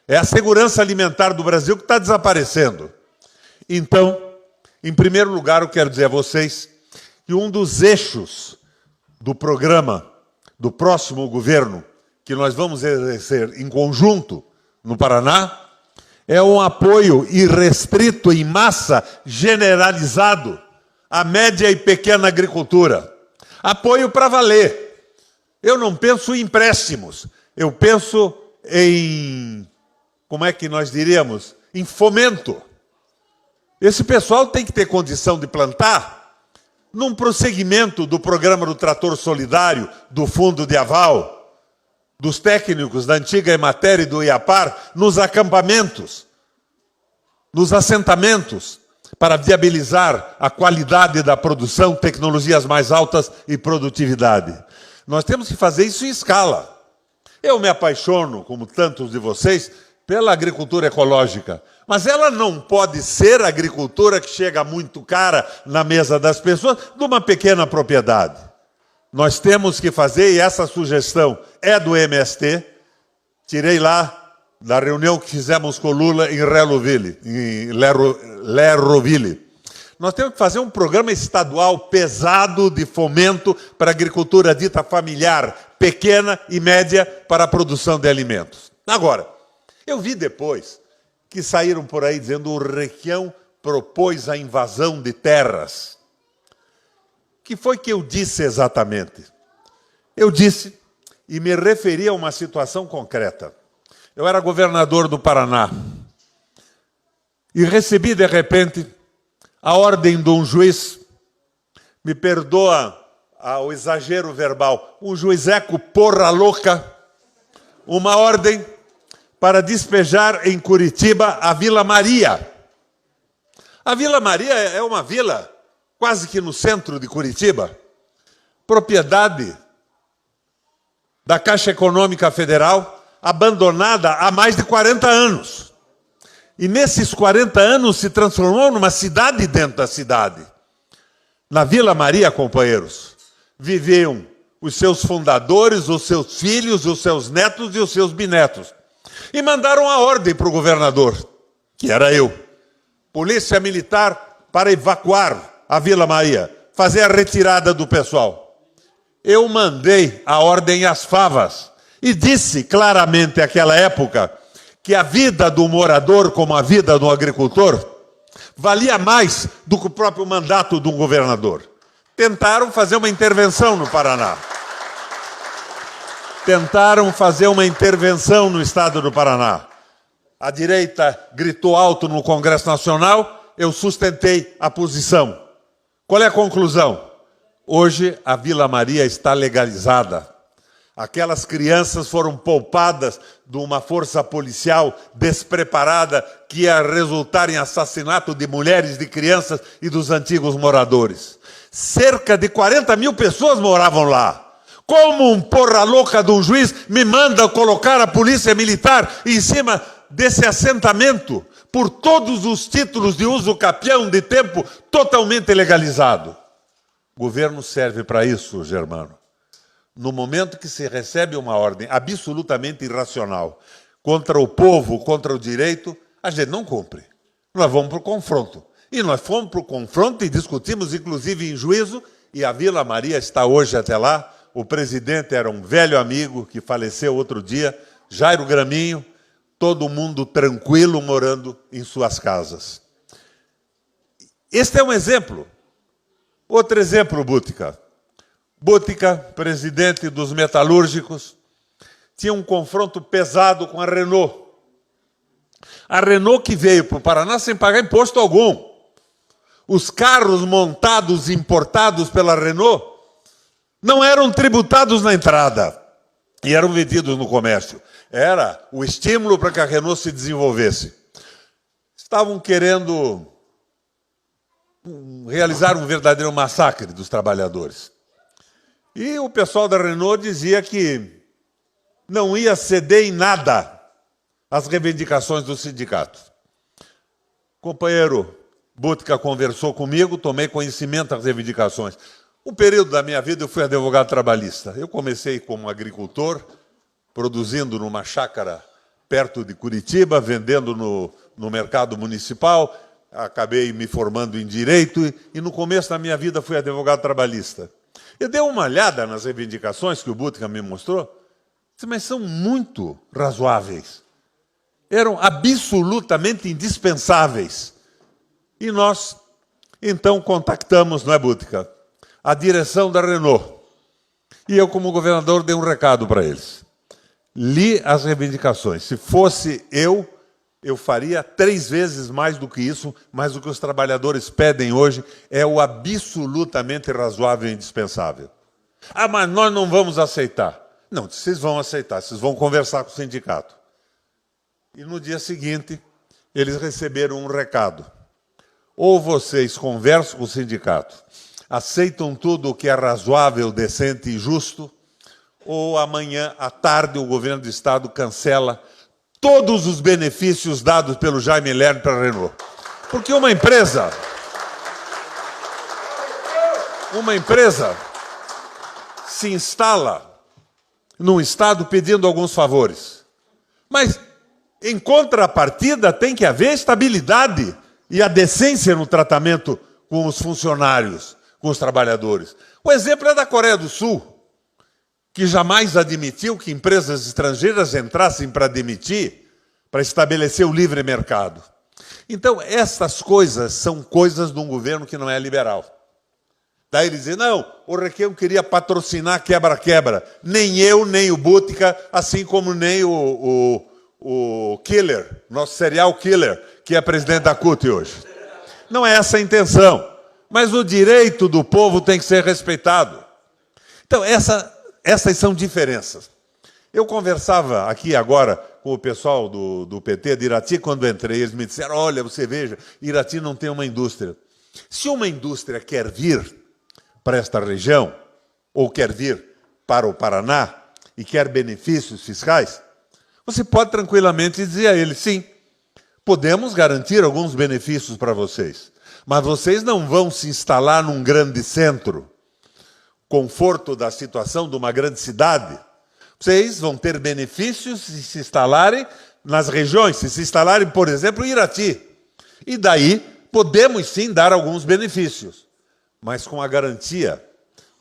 É a segurança alimentar do Brasil que está desaparecendo. Então, em primeiro lugar, eu quero dizer a vocês que um dos eixos do programa do próximo governo, que nós vamos exercer em conjunto no Paraná, é um apoio irrestrito em massa, generalizado, à média e pequena agricultura. Apoio para valer. Eu não penso em empréstimos, eu penso em, como é que nós diríamos, em fomento. Esse pessoal tem que ter condição de plantar num prosseguimento do programa do Trator Solidário, do Fundo de Aval, dos técnicos da antiga Emater e do IAPAR, nos acampamentos, nos assentamentos, para viabilizar a qualidade da produção, tecnologias mais altas e produtividade. Nós temos que fazer isso em escala. Eu me apaixono, como tantos de vocês, pela agricultura ecológica. Mas ela não pode ser a agricultura que chega muito cara na mesa das pessoas de uma pequena propriedade. Nós temos que fazer, e essa sugestão é do MST, tirei lá da reunião que fizemos com o Lula em Lerroville. Nós temos que fazer um programa estadual pesado de fomento para a agricultura dita familiar, pequena e média, para a produção de alimentos. Agora, eu vi depois que saíram por aí dizendo que o Requião propôs a invasão de terras. O que foi que eu disse exatamente? Eu disse e me referi a uma situação concreta. Eu era governador do Paraná e recebi, de repente, a ordem de um juiz, me perdoa o exagero verbal, um juizeco porra louca, uma ordem para despejar em Curitiba a Vila Maria. A Vila Maria é uma vila quase que no centro de Curitiba, propriedade da Caixa Econômica Federal, abandonada há mais de 40 anos. E nesses 40 anos se transformou numa cidade dentro da cidade. Na Vila Maria, companheiros, viviam os seus fundadores, os seus filhos, os seus netos e os seus bisnetos. E mandaram a ordem para o governador, que era eu. Polícia Militar para evacuar a Vila Maria, fazer a retirada do pessoal. Eu mandei a ordem às favas e disse claramente naquela época que a vida do morador, como a vida do agricultor, valia mais do que o próprio mandato de um governador. Tentaram fazer uma intervenção no Paraná. Tentaram fazer uma intervenção no estado do Paraná. A direita gritou alto no Congresso Nacional, eu sustentei a posição. Qual é a conclusão? Hoje a Vila Maria está legalizada. Aquelas crianças foram poupadas de uma força policial despreparada que ia resultar em assassinato de mulheres, de crianças e dos antigos moradores. Cerca de 40 mil pessoas moravam lá. Como um porra louca de um juiz me manda colocar a polícia militar em cima desse assentamento por todos os títulos de uso capião de tempo totalmente legalizado? O governo serve para isso, Germano. No momento que se recebe uma ordem absolutamente irracional contra o povo, contra o direito, a gente não cumpre. Nós vamos para o confronto. E nós fomos para o confronto e discutimos, inclusive, em juízo, e a Vila Maria está hoje até lá. O presidente era um velho amigo que faleceu outro dia, Jairo Graminho, todo mundo tranquilo morando em suas casas. Este é um exemplo Outro exemplo, Bútica. Bútica, presidente dos metalúrgicos, tinha um confronto pesado com a Renault. A Renault que veio para o Paraná sem pagar imposto algum. Os carros montados e importados pela Renault não eram tributados na entrada e eram vendidos no comércio. Era o estímulo para que a Renault se desenvolvesse. Estavam querendo realizar um verdadeiro massacre dos trabalhadores. E o pessoal da Renault dizia que não ia ceder em nada às reivindicações do sindicato. O companheiro Bútica conversou comigo, tomei conhecimento das reivindicações. Um período da minha vida eu fui advogado trabalhista. Eu comecei como agricultor, produzindo numa chácara perto de Curitiba, vendendo no mercado municipal, acabei me formando em Direito e no começo da minha vida fui advogado trabalhista. Eu dei uma olhada nas reivindicações que o Bútica me mostrou, mas são muito razoáveis. Eram absolutamente indispensáveis. E nós, então, contactamos, não é, Bútica, a direção da Renault. E eu, como governador, dei um recado para eles. Li as reivindicações. Se fosse eu faria 3 vezes mais do que isso, mas o que os trabalhadores pedem hoje é o absolutamente razoável e indispensável. Ah, mas nós não vamos aceitar. Não, vocês vão aceitar, vocês vão conversar com o sindicato. E no dia seguinte, eles receberam um recado. Ou vocês conversam com o sindicato, aceitam tudo o que é razoável, decente e justo, ou amanhã à tarde o governo do Estado cancela todos os benefícios dados pelo Jaime Lerner para a Renault. Porque uma empresa se instala num Estado pedindo alguns favores. Mas, em contrapartida, tem que haver estabilidade e a decência no tratamento com os funcionários, com os trabalhadores. O exemplo é da Coreia do Sul, que jamais admitiu que empresas estrangeiras entrassem para demitir, para estabelecer o livre mercado. Então, essas coisas são coisas de um governo que não é liberal. Daí ele diz, não, o Requião queria patrocinar quebra-quebra. Nem eu, nem o Bútica, assim como nem o Killer, nosso serial killer, que é presidente da CUT hoje. Não é essa a intenção. Mas o direito do povo tem que ser respeitado. Então, essas são diferenças. Eu conversava aqui agora com o pessoal do PT de Irati, quando entrei, eles me disseram, olha, você veja, Irati não tem uma indústria. Se uma indústria quer vir para esta região, ou quer vir para o Paraná, e quer benefícios fiscais, você pode tranquilamente dizer a ele, sim, podemos garantir alguns benefícios para vocês, mas vocês não vão se instalar num grande centro, conforto da situação de uma grande cidade. Vocês vão ter benefícios se se instalarem nas regiões, se instalarem, por exemplo, em Irati. E daí podemos sim dar alguns benefícios, mas com a garantia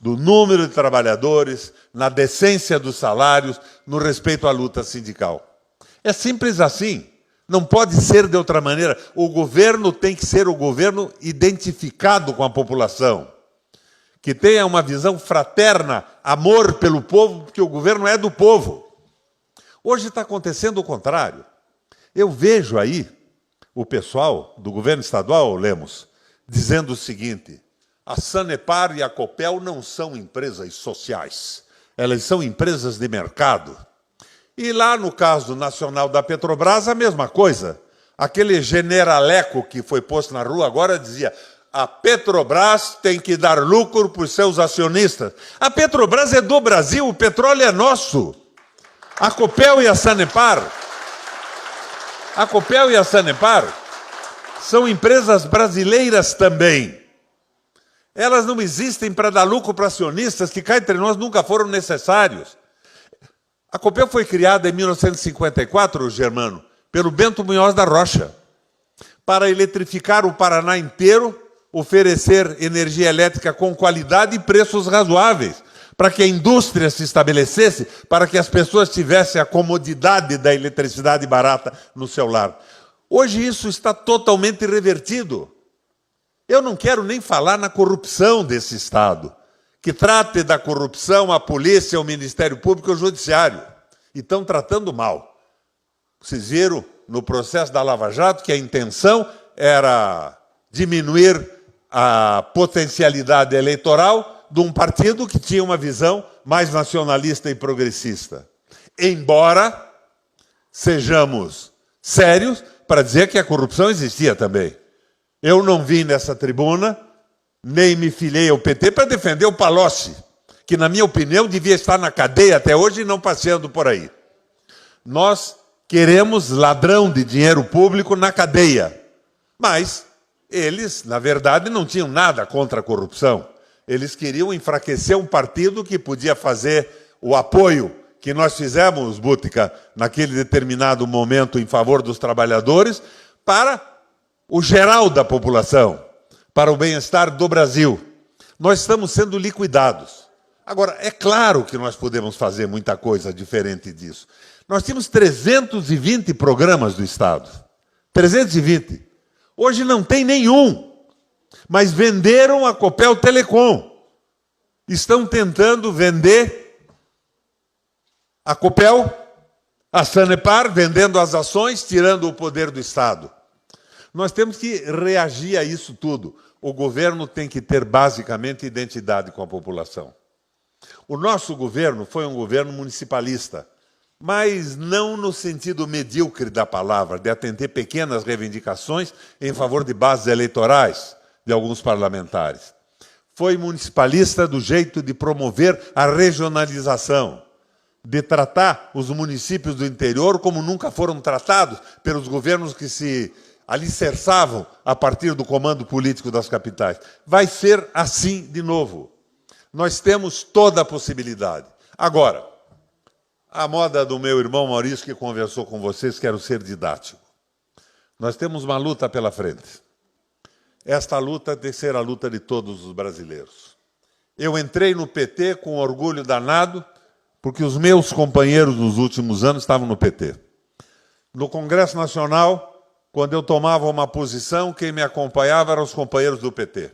do número de trabalhadores, na decência dos salários, no respeito à luta sindical. É simples assim. Não pode ser de outra maneira. O governo tem que ser o governo identificado com a população, que tenha uma visão fraterna, amor pelo povo, porque o governo é do povo. Hoje está acontecendo o contrário. Eu vejo aí o pessoal do governo estadual, Lemos, dizendo o seguinte, a Sanepar e a Copel não são empresas sociais, elas são empresas de mercado. E lá no caso nacional da Petrobras, a mesma coisa. Aquele generaleco que foi posto na rua agora dizia a Petrobras tem que dar lucro para os seus acionistas. A Petrobras é do Brasil, o petróleo é nosso. A Copel e a Sanepar são empresas brasileiras também. Elas não existem para dar lucro para acionistas que cá entre nós nunca foram necessários. A Copel foi criada em 1954, Germano, pelo Bento Munhoz da Rocha, para eletrificar o Paraná inteiro, oferecer energia elétrica com qualidade e preços razoáveis, para que a indústria se estabelecesse, para que as pessoas tivessem a comodidade da eletricidade barata no seu lar. Hoje isso está totalmente revertido. Eu não quero nem falar na corrupção desse Estado. Que trate da corrupção a polícia, o Ministério Público e o Judiciário. E estão tratando mal. Vocês viram no processo da Lava Jato que a intenção era diminuir a potencialidade eleitoral de um partido que tinha uma visão mais nacionalista e progressista. Embora sejamos sérios para dizer que a corrupção existia também. Eu não vim nessa tribuna, nem me filiei ao PT para defender o Palocci, que, na minha opinião, devia estar na cadeia até hoje e não passeando por aí. Nós queremos ladrão de dinheiro público na cadeia. Mas eles, na verdade, não tinham nada contra a corrupção. Eles queriam enfraquecer um partido que podia fazer o apoio que nós fizemos, Bútica, naquele determinado momento em favor dos trabalhadores, para o geral da população, para o bem-estar do Brasil. Nós estamos sendo liquidados. Agora, é claro que nós podemos fazer muita coisa diferente disso. Nós tínhamos 320 programas do Estado. 320. Hoje não tem nenhum. Mas venderam a Copel Telecom. Estão tentando vender a Copel, a Sanepar, vendendo as ações, tirando o poder do Estado. Nós temos que reagir a isso tudo. O governo tem que ter, basicamente, identidade com a população. O nosso governo foi um governo municipalista, mas não no sentido medíocre da palavra, de atender pequenas reivindicações em favor de bases eleitorais de alguns parlamentares. Foi municipalista do jeito de promover a regionalização, de tratar os municípios do interior como nunca foram tratados pelos governos que se alicerçavam a partir do comando político das capitais. Vai ser assim de novo. Nós temos toda a possibilidade. Agora, a moda do meu irmão Maurício, que conversou com vocês, quero ser didático. Nós temos uma luta pela frente. Esta luta tem que ser a luta de todos os brasileiros. Eu entrei no PT com orgulho danado, porque os meus companheiros nos últimos anos estavam no PT. No Congresso Nacional, quando eu tomava uma posição, quem me acompanhava eram os companheiros do PT.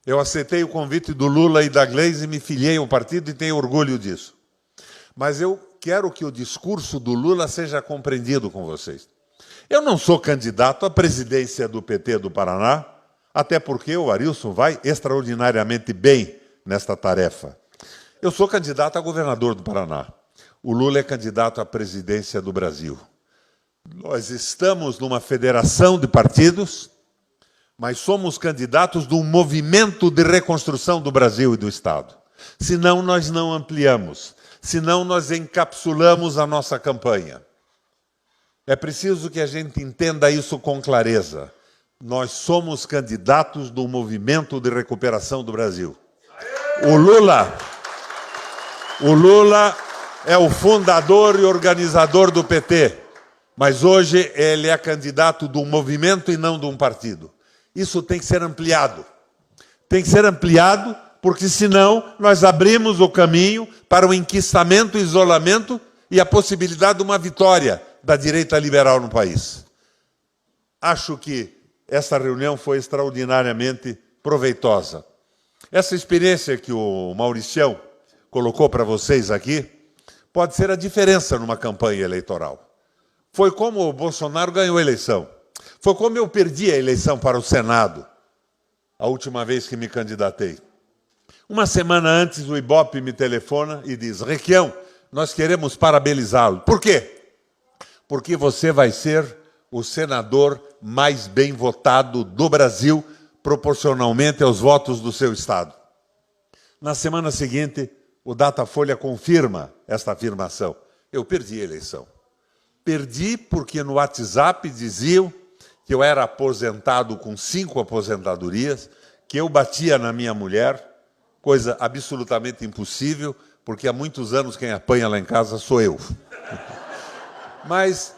Eu aceitei o convite do Lula e da Gleisi e me filiei ao partido e tenho orgulho disso. Mas eu quero que o discurso do Lula seja compreendido com vocês. Eu não sou candidato à presidência do PT do Paraná, até porque o Arilson vai extraordinariamente bem nesta tarefa. Eu sou candidato a governador do Paraná. O Lula é candidato à presidência do Brasil. Nós estamos numa federação de partidos, mas somos candidatos de um movimento de reconstrução do Brasil e do Estado. Senão nós não ampliamos, senão nós encapsulamos a nossa campanha. É preciso que a gente entenda isso com clareza. Nós somos candidatos do movimento de recuperação do Brasil. O Lula é o fundador e organizador do PT, mas hoje ele é candidato de um movimento e não de um partido. Isso tem que ser ampliado. Tem que ser ampliado, porque senão nós abrimos o caminho para o enquistamento, o isolamento e a possibilidade de uma vitória da direita liberal no país. Acho que essa reunião foi extraordinariamente proveitosa. Essa experiência que o Mauricião colocou para vocês aqui pode ser a diferença numa campanha eleitoral. Foi como o Bolsonaro ganhou a eleição. Foi como eu perdi a eleição para o Senado, a última vez que me candidatei. Uma semana antes, o Ibope me telefona e diz: Requião, nós queremos parabenizá-lo. Por quê? Porque você vai ser o senador mais bem votado do Brasil, proporcionalmente aos votos do seu estado. Na semana seguinte, o Datafolha confirma esta afirmação. Eu perdi a eleição. Perdi porque no WhatsApp diziam que eu era aposentado com 5 aposentadorias, que eu batia na minha mulher, coisa absolutamente impossível, porque há muitos anos quem apanha lá em casa sou eu. Mas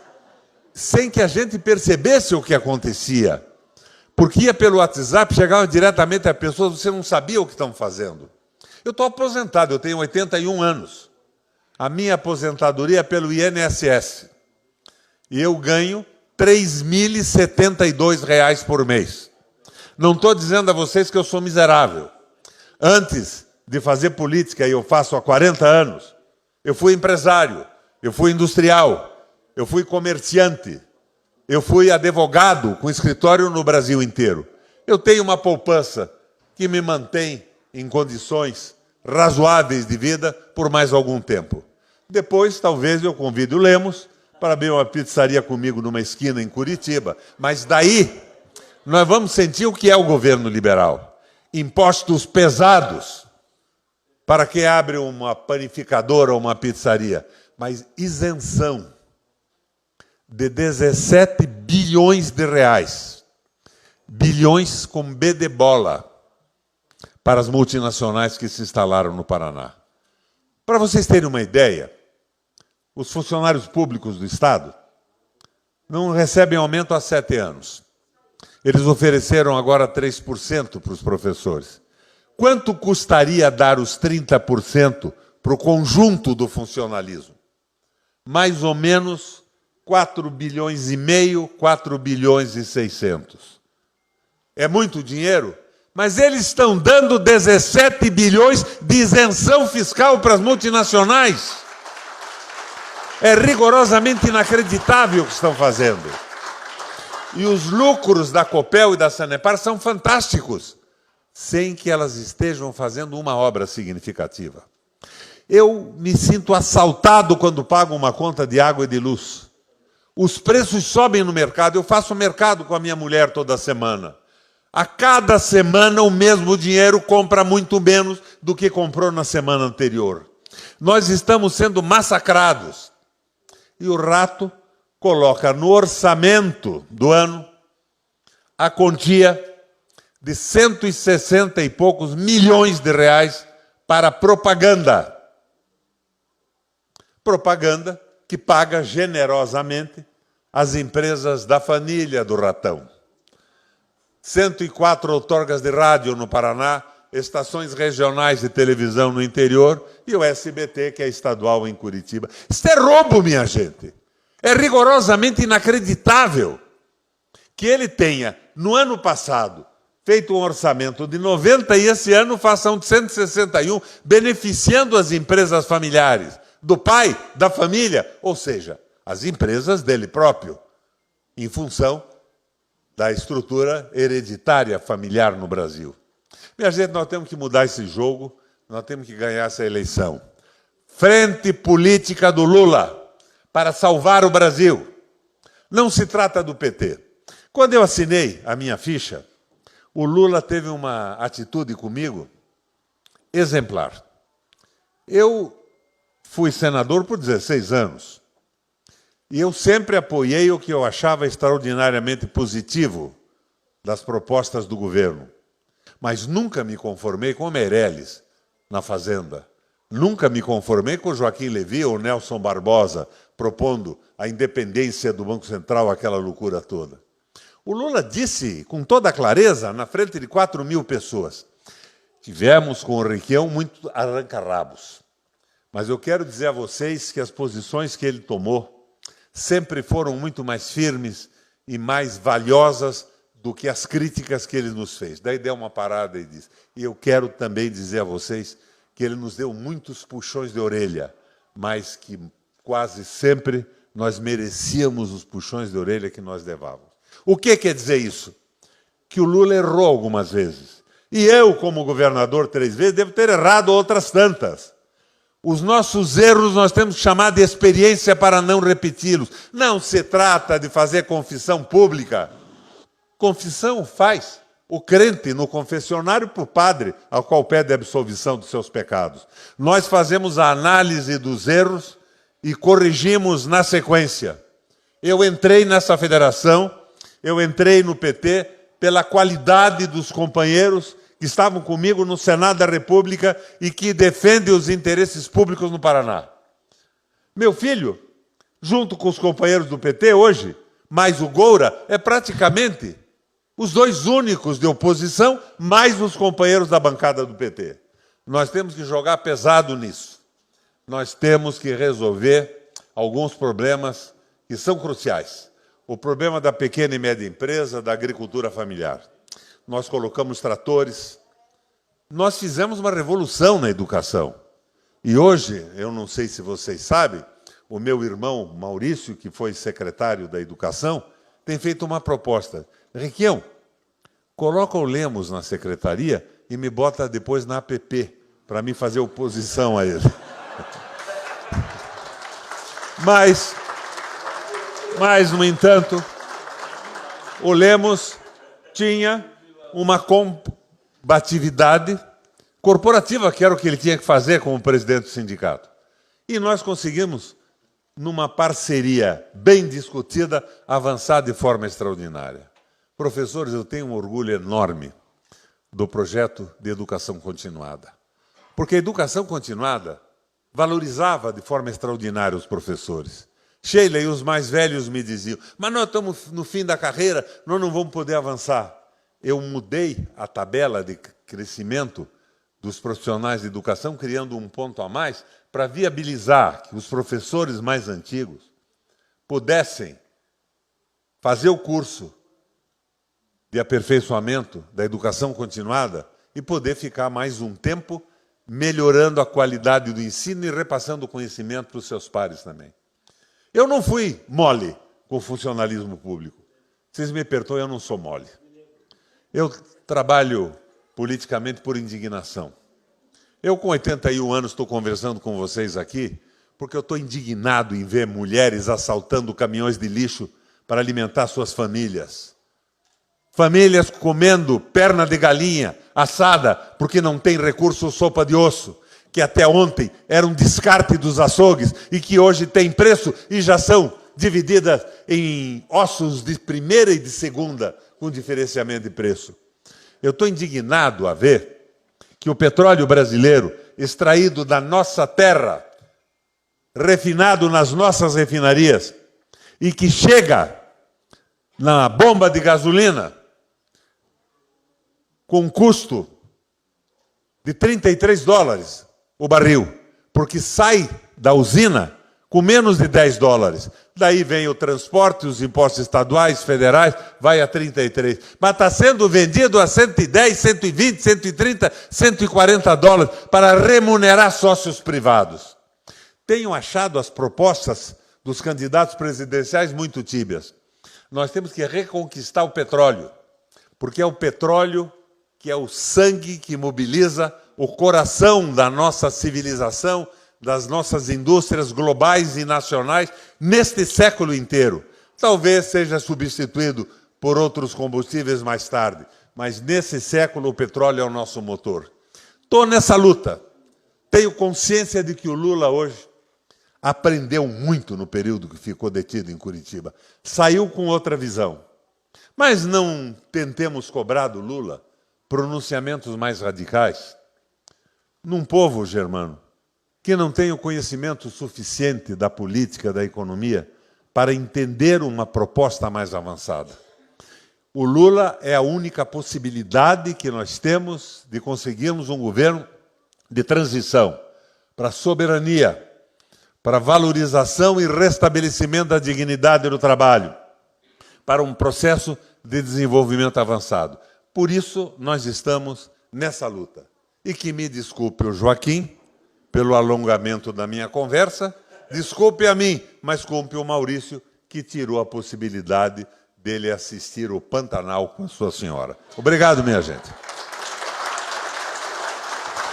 sem que a gente percebesse o que acontecia, porque ia pelo WhatsApp, chegava diretamente a pessoas, você não sabia o que estão fazendo. Eu estou aposentado, eu tenho 81 anos. A minha aposentadoria é pelo INSS. E eu ganho R$ 3.072 por mês. Não estou dizendo a vocês que eu sou miserável. Antes de fazer política, e eu faço há 40 anos, eu fui empresário, eu fui industrial, eu fui comerciante, eu fui advogado com escritório no Brasil inteiro. Eu tenho uma poupança que me mantém em condições razoáveis de vida por mais algum tempo. Depois, talvez, eu convide o Lemos para abrir uma pizzaria comigo numa esquina em Curitiba. Mas daí, nós vamos sentir o que é o governo liberal. Impostos pesados para quem abre uma panificadora ou uma pizzaria, mas isenção de 17 bilhões de reais. Bilhões com B de bola para as multinacionais que se instalaram no Paraná. Para vocês terem uma ideia, os funcionários públicos do Estado não recebem aumento há 7 anos. Eles ofereceram agora 3% para os professores. Quanto custaria dar os 30% para o conjunto do funcionalismo? Mais ou menos 4 bilhões e meio, 4 bilhões e 600. É muito dinheiro, mas eles estão dando 17 bilhões de isenção fiscal para as multinacionais. É rigorosamente inacreditável o que estão fazendo. E os lucros da Copel e da Sanepar são fantásticos, sem que elas estejam fazendo uma obra significativa. Eu me sinto assaltado quando pago uma conta de água e de luz. Os preços sobem no mercado. Eu faço mercado com a minha mulher toda semana. A cada semana o mesmo dinheiro compra muito menos do que comprou na semana anterior. Nós estamos sendo massacrados. E o rato coloca no orçamento do ano a quantia de 160 e poucos milhões de reais para propaganda. Propaganda que paga generosamente as empresas da família do ratão. 104 outorgas de rádio no Paraná, estações regionais de televisão no interior e o SBT, que é estadual em Curitiba. Isso é roubo, minha gente. É rigorosamente inacreditável que ele tenha, no ano passado, feito um orçamento de 90 e esse ano faça um de 161, beneficiando as empresas familiares, do pai, da família, ou seja, as empresas dele próprio, em função da estrutura hereditária familiar no Brasil. Minha gente, nós temos que mudar esse jogo, nós temos que ganhar essa eleição. Frente política do Lula para salvar o Brasil. Não se trata do PT. Quando eu assinei a minha ficha, o Lula teve uma atitude comigo exemplar. Eu fui senador por 16 anos. E eu sempre apoiei o que eu achava extraordinariamente positivo das propostas do governo. Mas nunca me conformei com o Meirelles na Fazenda. Nunca me conformei com o Joaquim Levy ou Nelson Barbosa propondo a independência do Banco Central, aquela loucura toda. O Lula disse com toda clareza, na frente de 4 mil pessoas, tivemos com o Requião muito arranca-rabos. Mas eu quero dizer a vocês que as posições que ele tomou sempre foram muito mais firmes e mais valiosas do que as críticas que ele nos fez. Daí deu uma parada e disse, e eu quero também dizer a vocês que ele nos deu muitos puxões de orelha, mas que quase sempre nós merecíamos os puxões de orelha que nós levávamos. O que quer dizer isso? Que o Lula errou algumas vezes. E eu, como governador 3 vezes, devo ter errado outras tantas. Os nossos erros nós temos que chamar de experiência para não repeti-los. Não se trata de fazer confissão pública. Confissão faz o crente no confessionário para o padre, ao qual pede a absolvição dos seus pecados. Nós fazemos a análise dos erros e corrigimos na sequência. Eu entrei nessa federação, eu entrei no PT pela qualidade dos companheiros que estavam comigo no Senado da República e que defendem os interesses públicos no Paraná. Meu filho, junto com os companheiros do PT hoje, mais o Goura, é praticamente os 2 únicos de oposição, mais os companheiros da bancada do PT. Nós temos que jogar pesado nisso. Nós temos que resolver alguns problemas que são cruciais. O problema da pequena e média empresa, da agricultura familiar. nós colocamos tratores. Nós fizemos uma revolução na educação. E hoje, eu não sei se vocês sabem, o meu irmão Maurício, que foi secretário da Educação, tem feito uma proposta. Requião, coloca o Lemos na secretaria e me bota depois na APP, para mim fazer oposição a ele. Mas, no entanto, o Lemos tinha uma combatividade corporativa, que era o que ele tinha que fazer como presidente do sindicato. E nós conseguimos, numa parceria bem discutida, avançar de forma extraordinária. Professores, eu tenho um orgulho enorme do projeto de educação continuada. Porque a educação continuada valorizava de forma extraordinária os professores. Sheila e os mais velhos me diziam, mas nós estamos no fim da carreira, nós não vamos poder avançar. Eu mudei a tabela de crescimento dos profissionais de educação, criando um ponto a mais, para viabilizar que os professores mais antigos pudessem fazer o curso de aperfeiçoamento da educação continuada e poder ficar mais um tempo melhorando a qualidade do ensino e repassando o conhecimento para os seus pares também. Eu não fui mole com o funcionalismo público. Vocês me perdoem, eu não sou mole. Eu trabalho politicamente por indignação. Eu, com 81 anos, estou conversando com vocês aqui porque eu estou indignado em ver mulheres assaltando caminhões de lixo para alimentar suas famílias. Famílias comendo perna de galinha assada porque não tem recurso sopa de osso, que até ontem era um descarte dos açougues e que hoje tem preço e já são divididas em ossos de primeira e de segunda, com diferenciamento de preço. Eu estou indignado a ver que o petróleo brasileiro, extraído da nossa terra, refinado nas nossas refinarias, e que chega na bomba de gasolina com custo de $33 o barril, porque sai da usina com menos de $10. Daí vem o transporte, os impostos estaduais, federais, vai a 33. Mas está sendo vendido a 110, 120, 130, $140 para remunerar sócios privados. Tenho achado as propostas dos candidatos presidenciais muito tíbias. Nós temos que reconquistar o petróleo, porque é o petróleo que é o sangue que mobiliza o coração da nossa civilização, das nossas indústrias globais e nacionais neste século inteiro. Talvez seja substituído por outros combustíveis mais tarde, mas nesse século o petróleo é o nosso motor. Estou nessa luta. Tenho consciência de que o Lula hoje aprendeu muito no período que ficou detido em Curitiba. Saiu com outra visão. Mas não tentemos cobrar do Lula pronunciamentos mais radicais. Num povo, Germano, que não tem o conhecimento suficiente da política, da economia, para entender uma proposta mais avançada. O Lula é a única possibilidade que nós temos de conseguirmos um governo de transição para a soberania, para a valorização e restabelecimento da dignidade do trabalho, para um processo de desenvolvimento avançado. Por isso, nós estamos nessa luta. E que me desculpe o Joaquim, pelo alongamento da minha conversa, desculpe a mim, mas culpe o Maurício, que tirou a possibilidade dele assistir o Pantanal com a sua senhora. Obrigado, minha gente.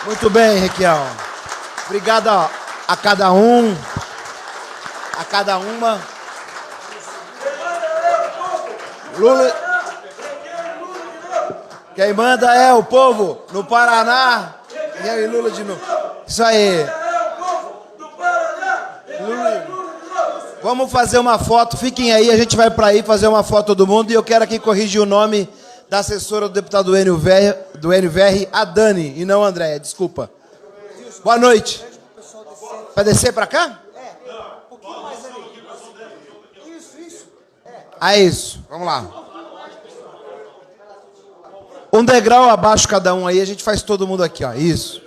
Muito bem, Requião. Obrigado a cada um, a cada uma. Lula... Quem manda é o povo no Paraná. E aí, Lula de novo. Isso aí. Lula. Vamos fazer uma foto. Fiquem aí, a gente vai para aí fazer uma foto todo mundo. E eu quero aqui corrigir o nome da assessora do deputado do NVR, a Dani, e não a Andréia. Desculpa. Boa noite. Vai descer para cá? Um pouquinho mais ali. Isso. Isso. Vamos lá. Um degrau abaixo cada um aí, a gente faz todo mundo aqui, ó. Isso.